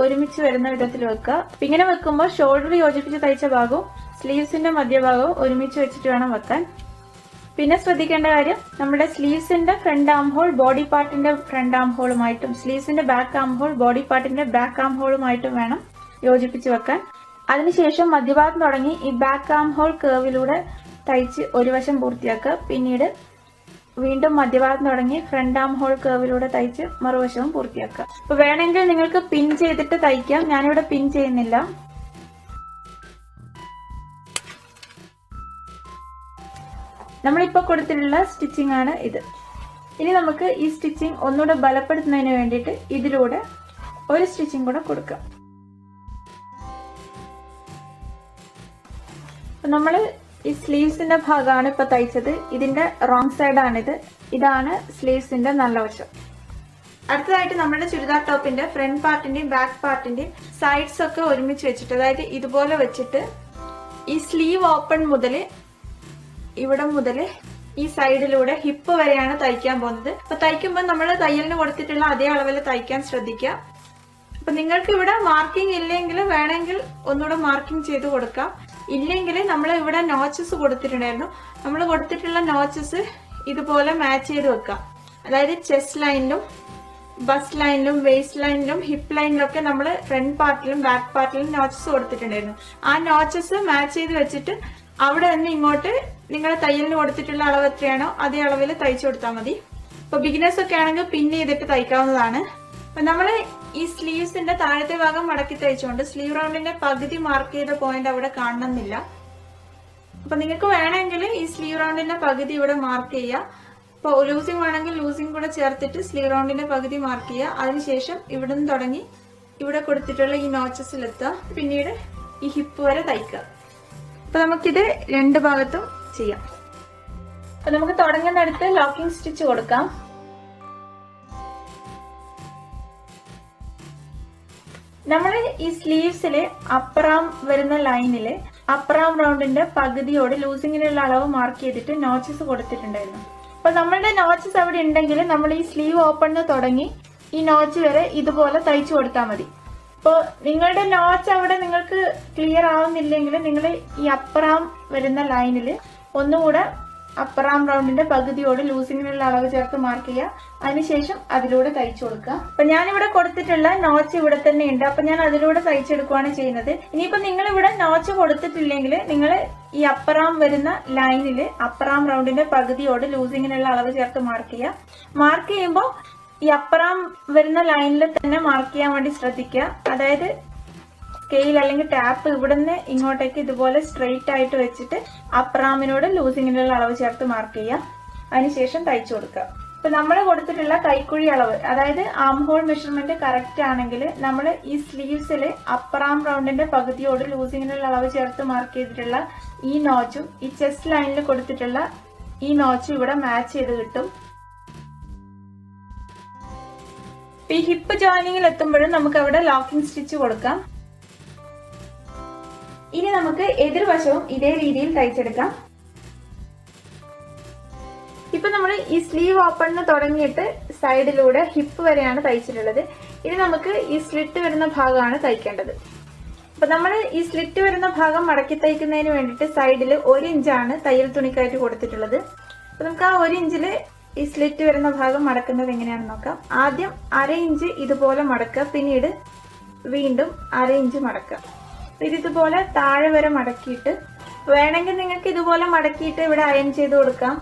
S1: ഒരുമിച്ച് വരുന്ന വിധത്തിൽ വെക്കുക. ഇങ്ങനെ വെക്കുമ്പോൾ ഷോൾഡർ യോജിപ്പിച്ച് തയ്ച്ച ഭാഗവും സ്ലീവ്സിന്റെ മധ്യഭാഗവും ഒരുമിച്ച് വെച്ചിട്ട് വേണം വെക്കാൻ. പിന്നെ ശ്രദ്ധിക്കേണ്ട കാര്യം, നമ്മുടെ സ്ലീവ്സിന്റെ ഫ്രണ്ട് ആം ഹോൾ ബോഡി പാർട്ടിന്റെ ഫ്രണ്ട് ആം ഹോളുമായിട്ടും സ്ലീവ്സിന്റെ ബാക്ക് ആം ഹോൾ ബോഡി പാർട്ടിന്റെ ബാക്ക് ആം ഹോളുമായിട്ടും വേണം യോജിപ്പിച്ച് വെക്കാൻ. അതിനുശേഷം മധ്യഭാഗം തുടങ്ങി ഈ ബാക്ക് ആം ഹോൾ കർവിലൂടെ തയ്ച്ച് ഒരു വശം പൂർത്തിയാക്കുക. പിന്നീട് വീണ്ടും മധ്യഭാഗം തുടങ്ങി ഫ്രണ്ട് ആം ഹോൾ കർവിലൂടെ തയ്ച്ച് മറുവശവും പൂർത്തിയാക്കുക. അപ്പൊ വേണമെങ്കിൽ നിങ്ങൾക്ക് പിൻ ചെയ്തിട്ട് തയ്ക്കാം. ഞാനിവിടെ പിൻ ചെയ്യുന്നില്ല. നമ്മളിപ്പോ കൊടുത്തിട്ടുള്ള സ്റ്റിച്ചിങ് ആണ് ഇത്. ഇനി നമുക്ക് ഈ സ്റ്റിച്ചിങ് ഒന്നുകൂടെ ബലപ്പെടുത്തുന്നതിന് വേണ്ടിയിട്ട് ഇതിലൂടെ ഒരു സ്റ്റിച്ചിങ് കൂടെ കൊടുക്കാം. നമ്മള് ഈ സ്ലീവ്സിന്റെ ഭാഗമാണ് ഇപ്പൊ തയ്ച്ചത്. ഇതിന്റെ റോങ് സൈഡ് ആണിത്. ഇതാണ് സ്ലീവ്സിന്റെ നല്ല വശം. അടുത്തതായിട്ട് നമ്മുടെ ചുരിദാർ ടോപ്പിന്റെ ഫ്രണ്ട് പാർട്ടിന്റെയും ബാക്ക് പാർട്ടിന്റെയും സൈഡ്സ് ഒക്കെ ഒരുമിച്ച് വെച്ചിട്ട്, അതായത് ഇതുപോലെ വെച്ചിട്ട് ഈ സ്ലീവ് ഓപ്പൺ മുതൽ ഇവിടെ മുതൽ ഈ സൈഡിലൂടെ ഹിപ്പ് വരെയാണ് തയ്ക്കാൻ പോകുന്നത്. അപ്പൊ തയ്ക്കുമ്പോൾ നമ്മൾ തയ്യലിന് കൊടുത്തിട്ടുള്ള അതേ അളവിൽ തയ്ക്കാൻ ശ്രദ്ധിക്കുക. അപ്പൊ നിങ്ങൾക്ക് ഇവിടെ മാർക്കിംഗ് ഇല്ലെങ്കിൽ വേണമെങ്കിൽ ഒന്നുകൂടെ മാർക്കിംഗ് ചെയ്ത് കൊടുക്കാം. ഇല്ലെങ്കിൽ നമ്മൾ ഇവിടെ നോച്ചസ് കൊടുത്തിട്ടുണ്ടായിരുന്നു. നമ്മൾ കൊടുത്തിട്ടുള്ള നോച്ചസ് ഇതുപോലെ മാച്ച് ചെയ്ത് വെക്കാം. അതായത് ചെസ്റ്റ് ലൈനിലും ബസ്റ്റ് ലൈനിലും വേസ്റ്റ് ലൈനിലും ഹിപ്പ് ലൈനിലൊക്കെ നമ്മൾ ഫ്രണ്ട് പാർട്ടിലും ബാക്ക് പാർട്ടിലും നോച്ചസ് കൊടുത്തിട്ടുണ്ടായിരുന്നു. ആ നോച്ചസ് മാച്ച് ചെയ്ത് വെച്ചിട്ട് അവിടെ നിന്ന് ഇങ്ങോട്ട് നിങ്ങളുടെ തയ്യലിന് കൊടുത്തിട്ടുള്ള അളവ് എത്രയാണോ അതേ അളവിൽ തയ്ച്ചു കൊടുത്താൽ മതി. ഇപ്പൊ ബിഗിനേഴ്സ് ഒക്കെ ആണെങ്കിൽ പിൻ ചെയ്തിട്ട് തയ്ക്കാവുന്നതാണ്. അപ്പൊ നമ്മൾ ഈ സ്ലീവ്സിന്റെ താഴത്തെ ഭാഗം മടക്കി തയ്ച്ചുകൊണ്ട് സ്ലീവ് റൗണ്ടിന്റെ പകുതി മാർക്ക് ചെയ്ത പോയിന്റ് അവിടെ കാണണമെന്നില്ല. അപ്പൊ നിങ്ങൾക്ക് വേണമെങ്കിൽ ഈ സ്ലീവ് റൗണ്ടിന്റെ പകുതി ഇവിടെ മാർക്ക് ചെയ്യുക. ഇപ്പോൾ ലൂസിങ് വേണമെങ്കിൽ ലൂസിങ് കൂടെ ചേർത്തിട്ട് സ്ലീവ് റൗണ്ടിന്റെ പകുതി മാർക്ക് ചെയ്യുക. അതിനുശേഷം ഇവിടെ നിന്ന് തുടങ്ങി ഇവിടെ കൊടുത്തിട്ടുള്ള ഈ നോച്ചസിലെത്തുക. പിന്നീട് ഈ ഹിപ്പ് വരെ തയ്ക്കുക. അപ്പൊ നമുക്കിത് രണ്ട് ഭാഗത്തും ചെയ്യാം. അപ്പൊ നമുക്ക് തുടങ്ങുന്നിടത്ത് ലോക്കിംഗ് സ്റ്റിച്ച് കൊടുക്കാം. നമ്മൾ ഈ സ്ലീവ്സില് അപ്പറാം വരുന്ന ലൈനില് അപ്പറാം റൗണ്ടിന്റെ പകുതിയോട് ലൂസിങ്ങിനുള്ള അളവ് മാർക്ക് ചെയ്തിട്ട് നോച്ചസ് കൊടുത്തിട്ടുണ്ടായിരുന്നു. അപ്പൊ നമ്മളുടെ നോച്ചസ് അവിടെ ഉണ്ടെങ്കിൽ നമ്മൾ ഈ സ്ലീവ് ഓപ്പണിന് തുടങ്ങി ഈ നോച്ച് വരെ ഇതുപോലെ തയ്ച്ചു കൊടുത്താൽ മതി. അപ്പോൾ നിങ്ങളുടെ നോച്ച് അവിടെ നിങ്ങൾക്ക് ക്ലിയർ ആവുന്നില്ലെങ്കിൽ നിങ്ങൾ ഈ അപ്പറാം വരുന്ന ലൈനിൽ ഒന്നുകൂടെ അപ്പറാം റൗണ്ടിന്റെ പകുതിയോട് ലൂസിങ്ങിനുള്ള അളവ് ചേർത്ത് മാർക്ക് ചെയ്യുക. അതിനുശേഷം അതിലൂടെ തയ്ച്ചു കൊടുക്കുക. അപ്പൊ ഞാനിവിടെ കൊടുത്തിട്ടുള്ള നോച്ച് ഇവിടെ തന്നെ ഉണ്ട്. അപ്പൊ ഞാൻ അതിലൂടെ തയ്ച്ചെടുക്കുകയാണ് ചെയ്യുന്നത്. ഇനിയിപ്പോ നിങ്ങൾ ഇവിടെ നോച്ച് കൊടുത്തിട്ടില്ലെങ്കിൽ നിങ്ങൾ ഈ അപ്പറാം വരുന്ന ലൈനിൽ അപ്പറാം റൗണ്ടിന്റെ പകുതിയോട് ലൂസിങ്ങിനുള്ള അളവ് ചേർത്ത് മാർക്ക് ചെയ്യുക. മാർക്ക് ചെയ്യുമ്പോൾ ഈ അപ്പറാം വരുന്ന ലൈനിൽ തന്നെ മാർക്ക് ചെയ്യാൻ വേണ്ടി ശ്രദ്ധിക്കുക. അതായത് സ്കെയിൽ അല്ലെങ്കിൽ ടാപ്പ് ഇവിടുന്ന് ഇങ്ങോട്ടേക്ക് ഇതുപോലെ സ്ട്രെയിറ്റ് ആയിട്ട് വെച്ചിട്ട് അപ്പറാമിനോട് ലൂസിങ്ങിനുള്ള അളവ് ചേർത്ത് മാർക്ക് ചെയ്യുക. അതിനുശേഷം തയ്ച്ചു കൊടുക്കുക. ഇപ്പൊ നമ്മൾ കൊടുത്തിട്ടുള്ള കൈക്കുഴി അളവ്, അതായത് ആം ഹോൾ മെഷർമെന്റ് കറക്റ്റ് ആണെങ്കിൽ നമ്മൾ ഈ സ്ലീവ്സിൽ അപ്പറാം റൗണ്ടിന്റെ പകുതിയോട് ലൂസിങ്ങിനുള്ള അളവ് ചേർത്ത് മാർക്ക് ചെയ്തിട്ടുള്ള ഈ നോച്ചും ഈ ചെസ്റ്റ് ലൈനിൽ കൊടുത്തിട്ടുള്ള ഈ നോച്ചും ഇവിടെ മാച്ച് ചെയ്ത് കിട്ടും. ഈ ഹിപ്പ് ജോയിനിങ്ങിൽ എത്തുമ്പോഴും നമുക്ക് അവിടെ ലോക്കിംഗ് സ്റ്റിച്ച് കൊടുക്കാം. ഇനി നമുക്ക് എതിർവശവും ഇതേ രീതിയിൽ തയ്ച്ചെടുക്കാം. ഇപ്പൊ നമ്മൾ ഈ സ്ലീവ് ഓപ്പണിന് തുടങ്ങിയിട്ട് സൈഡിലൂടെ ഹിപ്പ് വരെയാണ് തയ്ച്ചിട്ടുള്ളത്. ഇനി നമുക്ക് ഈ സ്ലിറ്റ് വരുന്ന ഭാഗമാണ് തയ്ക്കേണ്ടത്. അപ്പൊ നമ്മൾ ഈ സ്ലിറ്റ് വരുന്ന ഭാഗം മടക്കി തയ്ക്കുന്നതിന് വേണ്ടിയിട്ട് സൈഡിൽ 1 ഇഞ്ചാണ് തയ്യൽ തുണിക്കായിട്ട് കൊടുത്തിട്ടുള്ളത്. അപ്പൊ നമുക്ക് ആ 1 ഇഞ്ചില് ഈ സ്ലിറ്റ് വരുന്ന ഭാഗം മടക്കുന്നത് എങ്ങനെയാണെന്ന് നോക്കാം. ആദ്യം 1/2 ഇഞ്ച് ഇതുപോലെ മടക്കുക. പിന്നീട് വീണ്ടും 1/2 ഇഞ്ച് മടക്കുക. ഇതുപോലെ താഴെ വരെ മടക്കിയിട്ട് വേണമെങ്കിൽ നിങ്ങൾക്ക് ഇതുപോലെ മടക്കിയിട്ട് ഇവിടെ അയൺ ചെയ്ത് കൊടുക്കാം,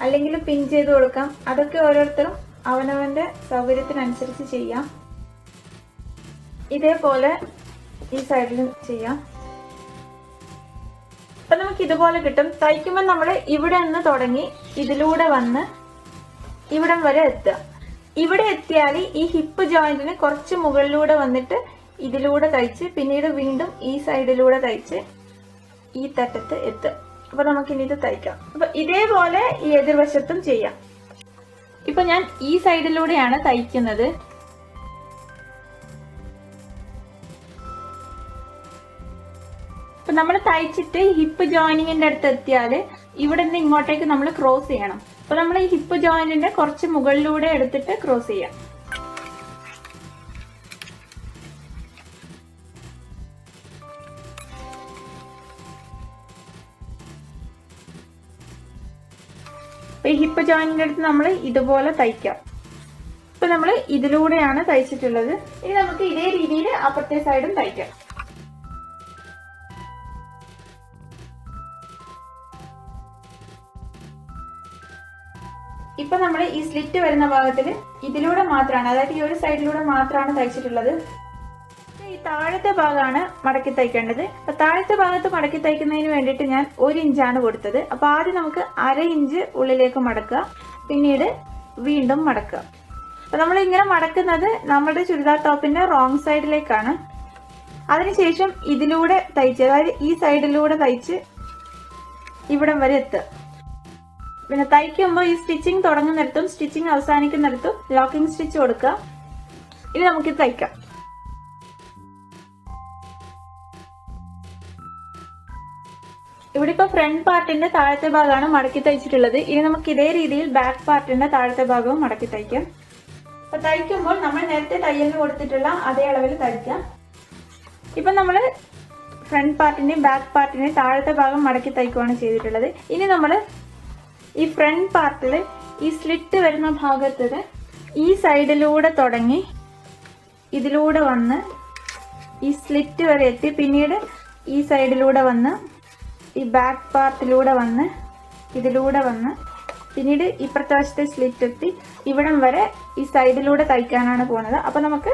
S1: അല്ലെങ്കിൽ പിൻ ചെയ്ത് കൊടുക്കാം. അതൊക്കെ ഓരോരുത്തരും അവനവന്റെ സൗകര്യത്തിനനുസരിച്ച് ചെയ്യാം. ഇതേപോലെ ഈ സൈഡിലും ചെയ്യാം. അപ്പൊ നമുക്ക് ഇതുപോലെ കിട്ടും. തയ്ക്കുമ്പോൾ നമ്മൾ ഇവിടെ നിന്ന് തുടങ്ങി ഇതിലൂടെ വന്ന് ഇവിടം വരെ എത്തുക. ഇവിടെ എത്തിയാൽ ഈ ഹിപ്പ് ജോയിന്റിന് കുറച്ച് മുകളിലൂടെ വന്നിട്ട് ഇതിലൂടെ തയ്ച്ച് പിന്നീട് വീണ്ടും ഈ സൈഡിലൂടെ തയ്ച്ച് ഈ തട്ടത്ത് എത്തുക. അപ്പൊ നമുക്കിനി ഇത് തയ്ക്കാം. അപ്പൊ ഇതേപോലെ ഈ എതിർവശത്തും ചെയ്യാം. ഇപ്പൊ ഞാൻ ഈ സൈഡിലൂടെയാണ് തയ്ക്കുന്നത്. അപ്പൊ നമ്മൾ തയ്ച്ചിട്ട് ഹിപ്പ് ജോയിനിങ്ങിന്റെ അടുത്ത് എത്തിയാല് ഇവിടെ നിന്ന് ഇങ്ങോട്ടേക്ക് നമ്മൾ ക്രോസ് ചെയ്യണം. അപ്പൊ നമ്മൾ ഈ ഹിപ്പ് ജോയിന്റിന്റെ കുറച്ച് മുകളിലൂടെ എടുത്തിട്ട് ക്രോസ് ചെയ്യാം. ഈ ഹിപ്പ് ജോയിന്റിന്റെ അടുത്ത് നമ്മൾ ഇതുപോലെ തയ്ക്കാം. ഇപ്പൊ നമ്മൾ ഇതിലൂടെയാണ് തയ്ച്ചിട്ടുള്ളത്. ഇനി നമുക്ക് ഇതേ രീതിയിൽ അപ്പുറത്തെ സൈഡും തയ്ക്കാം. ഇപ്പൊ നമ്മൾ ഈ സ്ലിറ്റ് വരുന്ന ഭാഗത്തിൽ ഇതിലൂടെ മാത്രമാണ്, അതായത് ഈ ഒരു സൈഡിലൂടെ മാത്രമാണ് തയ്ച്ചിട്ടുള്ളത്. ഈ താഴത്തെ ഭാഗമാണ് മടക്കി തയ്ക്കേണ്ടത്. അപ്പൊ താഴത്തെ ഭാഗത്ത് മടക്കി തയ്ക്കുന്നതിന് വേണ്ടിയിട്ട് ഞാൻ 1 ഇഞ്ചാണ് കൊടുത്തത്. അപ്പൊ ആദ്യം നമുക്ക് 1/2 ഇഞ്ച് ഉള്ളിലേക്ക് മടക്കുക, പിന്നീട് വീണ്ടും മടക്കുക. അപ്പൊ നമ്മൾ ഇങ്ങനെ മടക്കുന്നത് നമ്മുടെ ചുരിദാർ ടോപ്പിന്റെ റോങ് സൈഡിലേക്കാണ്. അതിനുശേഷം ഇതിലൂടെ തയ്ച്ച്, അതായത് ഈ സൈഡിലൂടെ തയ്ച്ച് ഇവിടം വരെ എത്തുക. പിന്നെ തയ്ക്കുമ്പോൾ ഈ സ്റ്റിച്ചിങ് തുടങ്ങുന്നിടത്തും സ്റ്റിച്ചിങ് അവസാനിക്കുന്നിടത്തും ലോക്കിംഗ് സ്റ്റിച്ച് കൊടുക്കുക. ഇനി നമുക്ക് തയ്ക്കാം. ഇവിടെ ഇപ്പൊ ഫ്രണ്ട് പാർട്ടിന്റെ താഴത്തെ ഭാഗമാണ് മടക്കി തയ്ച്ചിട്ടുള്ളത്. ഇനി നമുക്ക് ഇതേ രീതിയിൽ ബാക്ക് പാർട്ടിന്റെ താഴത്തെ ഭാഗവും മടക്കി തയ്ക്കാം. അപ്പൊ തയ്ക്കുമ്പോൾ നമ്മൾ നേരത്തെ തയ്യലിന് കൊടുത്തിട്ടുള്ള അതേ അളവിൽ തയ്ക്കാം. ഇപ്പൊ നമ്മള് ഫ്രണ്ട് പാർട്ടിന്റെയും ബാക്ക് പാർട്ടിന്റെയും താഴത്തെ ഭാഗം മടക്കി തയ്ക്കുകയാണ് ചെയ്തിട്ടുള്ളത്. ഇനി നമ്മൾ ഈ ഫ്രണ്ട് പാർട്ടിൽ ഈ സ്ലിറ്റ് വരുന്ന ഭാഗത്ത് ഈ സൈഡിലൂടെ തുടങ്ങി ഇതിലൂടെ വന്ന് ഈ സ്ലിറ്റ് വരെ എത്തി, പിന്നീട് ഈ സൈഡിലൂടെ വന്ന് ഈ ബാക്ക് പാർട്ടിലൂടെ വന്ന് ഇതിലൂടെ വന്ന് പിന്നീട് ഇപ്പുറത്തെ വശത്തെ സ്ലിറ്റ് എത്തി ഇവിടം വരെ ഈ സൈഡിലൂടെ തയ്ക്കാനാണ് പോകുന്നത്. അപ്പോൾ നമുക്ക്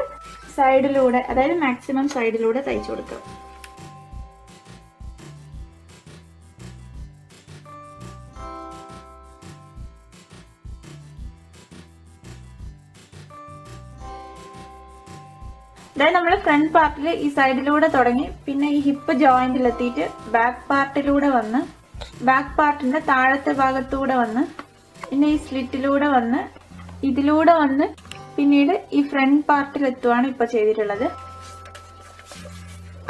S1: സൈഡിലൂടെ, അതായത് മാക്സിമം സൈഡിലൂടെ തയ്ച്ചു കൊടുക്കാം. അതായത് നമ്മൾ ഫ്രണ്ട് പാർട്ടിൽ ഈ സൈഡിലൂടെ തുടങ്ങി പിന്നെ ഈ ഹിപ്പ് ജോയിന്റിലെത്തിയിട്ട് ബാക്ക് പാർട്ടിലൂടെ വന്ന് ബാക്ക് പാർട്ടിന്റെ താഴത്തെ ഭാഗത്തൂടെ വന്ന് പിന്നെ ഈ സ്ലിറ്റിലൂടെ വന്ന് ഇതിലൂടെ വന്ന് പിന്നീട് ഈ ഫ്രണ്ട് പാർട്ടിൽ എത്തുവാണ് ഇപ്പൊ ചെയ്തിട്ടുള്ളത്.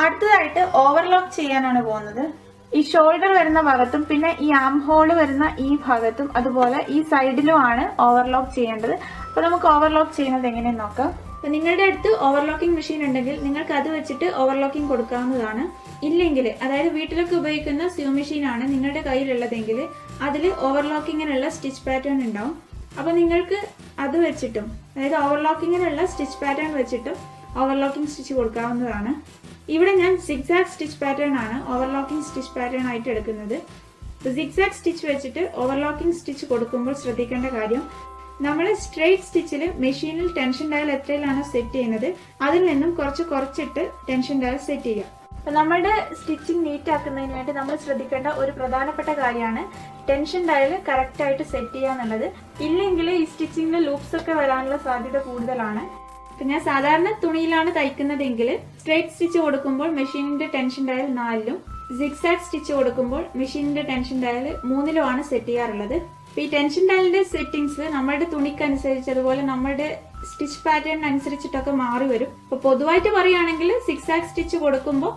S1: അടുത്തതായിട്ട് ഓവർലോക്ക് ചെയ്യാനാണ് പോകുന്നത്. ഈ ഷോൾഡർ വരുന്ന ഭാഗത്തും പിന്നെ ഈ ആം ഹോള് വരുന്ന ഈ ഭാഗത്തും അതുപോലെ ഈ സൈഡിലുമാണ് ഓവർലോക്ക് ചെയ്യേണ്ടത്. അപ്പൊ നമുക്ക് ഓവർലോക്ക് ചെയ്യുന്നത് എങ്ങനെയെന്ന് നോക്കാം. നിങ്ങളുടെ അടുത്ത് ഓവർലോക്കിംഗ് മെഷീൻ ഉണ്ടെങ്കിൽ നിങ്ങൾക്ക് അത് വെച്ചിട്ട് ഓവർലോക്കിംഗ് കൊടുക്കാവുന്നതാണ്. ഇല്ലെങ്കിൽ, അതായത് വീട്ടിലൊക്കെ ഉപയോഗിക്കുന്ന സ്യൂ മെഷീൻ ആണ് നിങ്ങളുടെ കയ്യിലുള്ളതെങ്കിൽ അതിൽ ഓവർലോക്കിങ്ങിനുള്ള സ്റ്റിച്ച് പാറ്റേൺ ഉണ്ടാവും. അപ്പോൾ നിങ്ങൾക്ക് അത് വെച്ചിട്ടും, അതായത് ഓവർലോക്കിങ്ങിനുള്ള സ്റ്റിച്ച് പാറ്റേൺ വെച്ചിട്ടും ഓവർലോക്കിംഗ് സ്റ്റിച്ച് കൊടുക്കാവുന്നതാണ്. ഇവിടെ ഞാൻ സിഗ്സാഗ് സ്റ്റിച്ച് പാറ്റേൺ ആണ് ഓവർലോക്കിംഗ് സ്റ്റിച്ച് പാറ്റേൺ ആയിട്ട് എടുക്കുന്നത്. സിഗ്സാഗ് സ്റ്റിച്ച് വെച്ചിട്ട് ഓവർലോക്കിംഗ് സ്റ്റിച്ച് കൊടുക്കുമ്പോൾ ശ്രദ്ധിക്കേണ്ട കാര്യം, നമ്മൾ സ്ട്രെയിറ്റ് സ്റ്റിച്ചിൽ മെഷീനിൽ ടെൻഷൻ ഡയൽ എത്രയിലാണ് സെറ്റ് ചെയ്യുന്നത് അതിൽ നിന്നും കുറച്ചിട്ട് ടെൻഷൻ ഡയൽ സെറ്റ് ചെയ്യുക. അപ്പൊ നമ്മളുടെ സ്റ്റിച്ചിങ് നീറ്റ് ആക്കുന്നതിന് വേണ്ടി നമ്മൾ ശ്രദ്ധിക്കേണ്ട ഒരു പ്രധാനപ്പെട്ട കാര്യമാണ് ടെൻഷൻ ഡയൽ കറക്റ്റ് ആയിട്ട് സെറ്റ് ചെയ്യുക എന്നുള്ളത്. ഇല്ലെങ്കിൽ ഈ സ്റ്റിച്ചിങ്ങിൽ ലൂപ്സ് ഒക്കെ വരാനുള്ള സാധ്യത കൂടുതലാണ്. ഇപ്പൊ ഞാൻ സാധാരണ തുണിയിലാണ് തയ്ക്കുന്നതെങ്കിൽ സ്ട്രെയിറ്റ് സ്റ്റിച്ച് കൊടുക്കുമ്പോൾ മെഷീനിന്റെ ടെൻഷൻ ഡയൽ 4ലും സിഗ്സാഗ് സ്റ്റിച്ച് കൊടുക്കുമ്പോൾ മെഷീനിന്റെ ടെൻഷൻ ഡയൽ 3ലുമാണ് സെറ്റ് ചെയ്യാറുള്ളത്. ഈ ടെൻഷൻ ഡയലിന്റെ സെറ്റിംഗ്സ് നമ്മുടെ തുണിക്കനുസരിച്ച് അതുപോലെ നമ്മുടെ സ്റ്റിച്ച് പാറ്റേൺ അനുസരിച്ചിട്ടൊക്കെ മാറി വരും. അപ്പൊ പൊതുവായിട്ട് പറയുകയാണെങ്കിൽ സിഗ്സാഗ് സ്റ്റിച്ച് കൊടുക്കുമ്പോൾ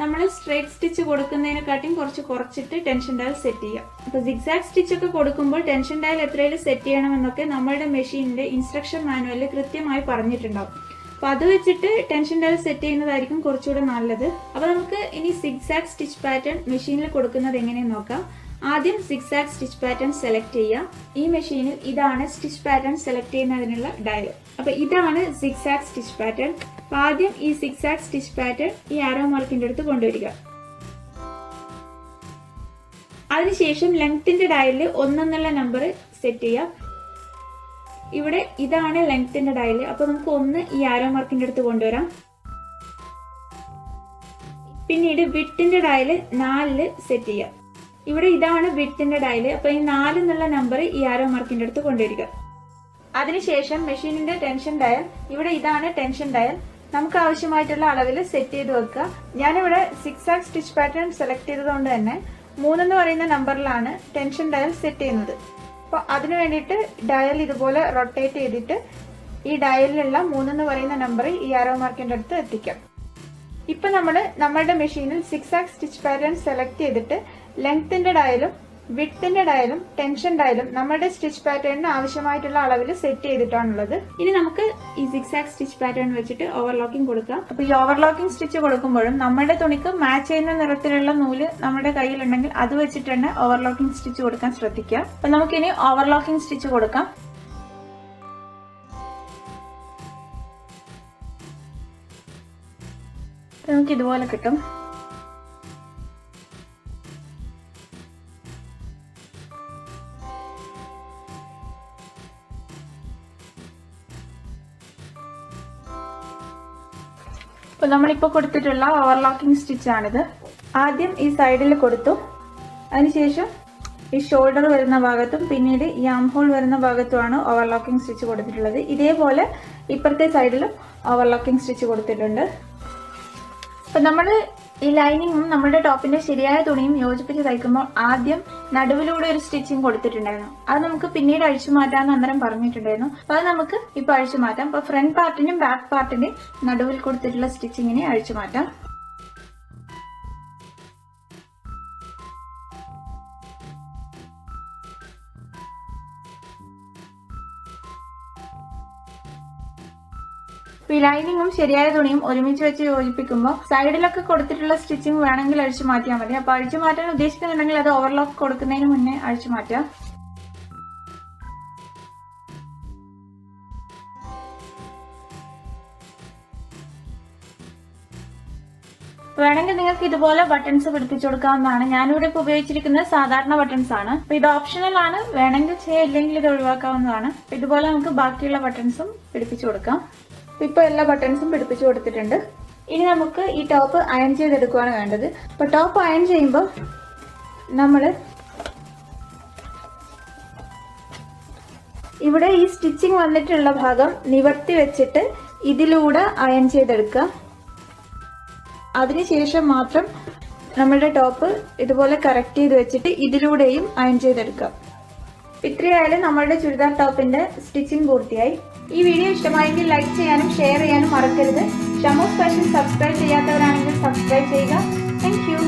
S1: നമ്മൾ സ്ട്രെയിറ്റ് സ്റ്റിച്ച് കൊടുക്കുന്നതിനെക്കാട്ടിയും കുറച്ചിട്ട് ടെൻഷൻ ഡയൽ സെറ്റ് ചെയ്യാം. അപ്പൊ സിഗ്സാഗ് സ്റ്റിച്ച് ഒക്കെ കൊടുക്കുമ്പോൾ ടെൻഷൻ ഡയൽ എത്രയിൽ സെറ്റ് ചെയ്യണമെന്നൊക്കെ നമ്മളുടെ മെഷീനിന്റെ ഇൻസ്ട്രക്ഷൻ മാനുവലിൽ കൃത്യമായി പറഞ്ഞിട്ടുണ്ടാവും. അപ്പൊ അത് വെച്ചിട്ട് ടെൻഷൻ ഡയൽ സെറ്റ് ചെയ്യുന്നതായിരിക്കും കുറച്ചുകൂടെ നല്ലത്. അപ്പൊ നമുക്ക് ഇനി സിഗ്സാഗ് സ്റ്റിച്ച് പാറ്റേൺ മെഷീനിൽ കൊടുക്കുന്നത് എങ്ങനെയെന്ന് നോക്കാം. ആദ്യം സിഗ്സാഗ് സ്റ്റിച്ച് പാറ്റേൺ സെലക്ട് ചെയ്യാം. ഈ മെഷീനിൽ ഇതാണ് സ്റ്റിച്ച് പാറ്റേൺ സെലക്ട് ചെയ്യുന്നതിനുള്ള ഡയൽ. അപ്പൊ ഇതാണ് സിഗ്സാഗ് സ്റ്റിച്ച് പാറ്റേൺ. അപ്പൊ ആദ്യം ഈ സിഗ്സാഗ് സ്റ്റിച്ച് പാറ്റേൺ ഈ ആരോ മാർക്കിന്റെ അടുത്ത് കൊണ്ടുവരിക. അതിനുശേഷം ലെങ്ത്തിന്റെ ഡയലിൽ 1 എന്നുള്ള നമ്പർ സെറ്റ് ചെയ്യാം. ഇവിടെ ഇതാണ് ലെങ്ത്തിന്റെ ഡയൽ. അപ്പൊ നമുക്ക് 1 ഈ ആരോ മാർക്കിന്റെ അടുത്ത് കൊണ്ടുവരാം. പിന്നീട് വിഡ്ത്തിന്റെ ഡയൽ 4 സെറ്റ് ചെയ്യാം. ഇവിടെ ഇതാണ് വിഡ്ത്തിന്റെ ഡയൽ. അപ്പൊ ഈ 4 എന്നുള്ള നമ്പർ ഈ ആരോ മാർക്കിന്റെ അടുത്ത് കൊണ്ടുവരിക. അതിനുശേഷം മെഷീനിന്റെ ടെൻഷൻ ഡയൽ, ഇവിടെ ഇതാണ് ടെൻഷൻ ഡയൽ. നമുക്ക് ആവശ്യമായിട്ടുള്ള അളവിൽ സെറ്റ് ചെയ്ത് വെക്കുക. ഞാനിവിടെ സിഗ്സാഗ് സ്റ്റിച്ച് പാറ്റേൺ സെലക്ട് ചെയ്തതുകൊണ്ട് തന്നെ 3 എന്ന് പറയുന്ന നമ്പറിലാണ് ടെൻഷൻ ഡയൽ സെറ്റ് ചെയ്യുന്നത്. അപ്പോൾ അതിനു വേണ്ടിയിട്ട് ഡയൽ ഇതുപോലെ റൊട്ടേറ്റ് ചെയ്തിട്ട് ഈ ഡയലിലുള്ള 3 എന്ന് പറയുന്ന നമ്പർ ഈ ആരോ മാർക്കിന്റെ അടുത്ത് എത്തിക്കാം. ഇപ്പൊ നമ്മളുടെ മെഷീനിൽ സിഗ്സാഗ് സ്റ്റിച്ച് പാറ്റേൺ സെലക്ട് ചെയ്തിട്ട് ലെങ്ത്തിന്റെ ഡയലും വിഡ്ത്തിന്റെ ഡയലും ടെൻഷൻ ഡയലും നമ്മുടെ സ്റ്റിച്ച് പാറ്റേണിന് ആവശ്യമായിട്ടുള്ള അളവിൽ സെറ്റ് ചെയ്തിട്ടാണുള്ളത്. ഇനി നമുക്ക് ഈ സിഗ്സാഗ് സ്റ്റിച്ച് പാറ്റേൺ വെച്ചിട്ട് ഓവർലോക്കിംഗ് കൊടുക്കാം. അപ്പൊ ഈ ഓവർലോക്കിംഗ് സ്റ്റിച്ച് കൊടുക്കുമ്പോഴും നമ്മുടെ തുണിക്ക് മാച്ച് ചെയ്യുന്ന നിറത്തിലുള്ള നൂല് നമ്മുടെ കയ്യിലുണ്ടെങ്കിൽ അത് വെച്ചിട്ട് തന്നെ ഓവർലോക്കിംഗ് സ്റ്റിച്ച് കൊടുക്കാൻ ശ്രദ്ധിക്കുക. അപ്പൊ നമുക്കിനി ഓവർലോക്കിംഗ് സ്റ്റിച്ച് കൊടുക്കാം. നമുക്ക് ഇതുപോലെ കിട്ടും. അപ്പോൾ നമ്മളിപ്പോൾ കൊടുത്തിട്ടുള്ള ഓവർലോക്കിംഗ് സ്റ്റിച്ചാണിത്. ആദ്യം ഈ സൈഡിൽ കൊടുത്തു, അതിനുശേഷം ഈ ഷോൾഡർ വരുന്ന ഭാഗത്തും പിന്നീട് ഈ ആം ഹോൾ വരുന്ന ഭാഗത്തുമാണ് ഓവർലോക്കിംഗ് സ്റ്റിച്ച് കൊടുത്തിട്ടുള്ളത്. ഇതേപോലെ ഇപ്പുറത്തെ സൈഡിലും ഓവർലോക്കിംഗ് സ്റ്റിച്ച് കൊടുത്തിട്ടുണ്ട്. അപ്പം നമ്മൾ ഈ ലൈനിങ്ങും നമ്മുടെ ടോപ്പിന്റെ ശരിയായ തുണിയും യോജിപ്പിച്ച് തയ്ക്കുമ്പോൾ ആദ്യം നടുവിലൂടെ ഒരു സ്റ്റിച്ചിങ് കൊടുത്തിട്ടുണ്ടായിരുന്നു. അത് നമുക്ക് പിന്നീട് അഴിച്ചു മാറ്റാമെന്ന് അന്നേരം പറഞ്ഞിട്ടുണ്ടായിരുന്നു. അപ്പോൾ അത് നമുക്ക് ഇപ്പോൾ അഴിച്ചു മാറ്റാം. അപ്പോൾ ഫ്രണ്ട് പാർട്ടിനും ബാക്ക് പാർട്ടിന്റെയും നടുവിൽ കൊടുത്തിട്ടുള്ള സ്റ്റിച്ചിങ്ങിനെ അഴിച്ചു മാറ്റാം. ഈ ലൈനിങ്ങും ശരിയായ തുണിയും ഒരുമിച്ച് വെച്ച് യോജിപ്പിക്കുമ്പോൾ സൈഡിലൊക്കെ കൊടുത്തിട്ടുള്ള സ്റ്റിച്ചിങ് വേണമെങ്കിൽ അഴിച്ചു മാറ്റിയാൽ മതി. അപ്പൊ അഴിച്ചു മാറ്റാൻ ഉദ്ദേശിക്കുന്നുണ്ടെങ്കിൽ അത് ഓവർലോക്ക് കൊടുക്കുന്നതിന് മുന്നേ അഴിച്ചു മാറ്റാം. വേണമെങ്കിൽ നിങ്ങൾക്ക് ഇതുപോലെ ബട്ടൺസ് പിടിപ്പിച്ചു കൊടുക്കാവുന്നതാണ്. ഞാനിവിടെ ഇപ്പോൾ ഉപയോഗിച്ചിരിക്കുന്നത് സാധാരണ ബട്ടൺസ് ആണ്. അപ്പൊ ഇത് ഓപ്ഷണൽ ആണ്, വേണമെങ്കിൽ ചെയ്യില്ലെങ്കിൽ ഇത് ഒഴിവാക്കാവുന്നതാണ്. ഇതുപോലെ നമുക്ക് ബാക്കിയുള്ള ബട്ടൺസും പിടിപ്പിച്ചു കൊടുക്കാം. ഇപ്പൊ എല്ലാ ബട്ടൺസും പിടിപ്പിച്ചു കൊടുത്തിട്ടുണ്ട്. ഇനി നമുക്ക് ഈ ടോപ്പ് അയൺ ചെയ്തെടുക്കുകയാണ് വേണ്ടത്. അപ്പൊ ടോപ്പ് അയൺ ചെയ്യുമ്പോൾ നമ്മൾ ഇവിടെ ഈ സ്റ്റിച്ചിങ് വന്നിട്ടുള്ള ഭാഗം നിവർത്തി വെച്ചിട്ട് ഇതിലൂടെ അയൺ ചെയ്തെടുക്കുക. അതിനുശേഷം മാത്രം നമ്മളുടെ ടോപ്പ് ഇതുപോലെ കറക്റ്റ് ചെയ്ത് വെച്ചിട്ട് ഇതിലൂടെയും അയൺ ചെയ്തെടുക്കാം. ഇത്രയായാലും നമ്മളുടെ ചുരിദാർ ടോപ്പിന്റെ സ്റ്റിച്ചിങ് പൂർത്തിയായി. ഈ വീഡിയോ ഇഷ്ടമായെങ്കിൽ ലൈക്ക് ചെയ്യാനും ഷെയർ ചെയ്യാനും മറക്കരുത്. ഷമോസ് ഫാഷൻ സബ്സ്ക്രൈബ് ചെയ്യാത്തവരാണെങ്കിൽ സബ്സ്ക്രൈബ് ചെയ്യുക. Thank you.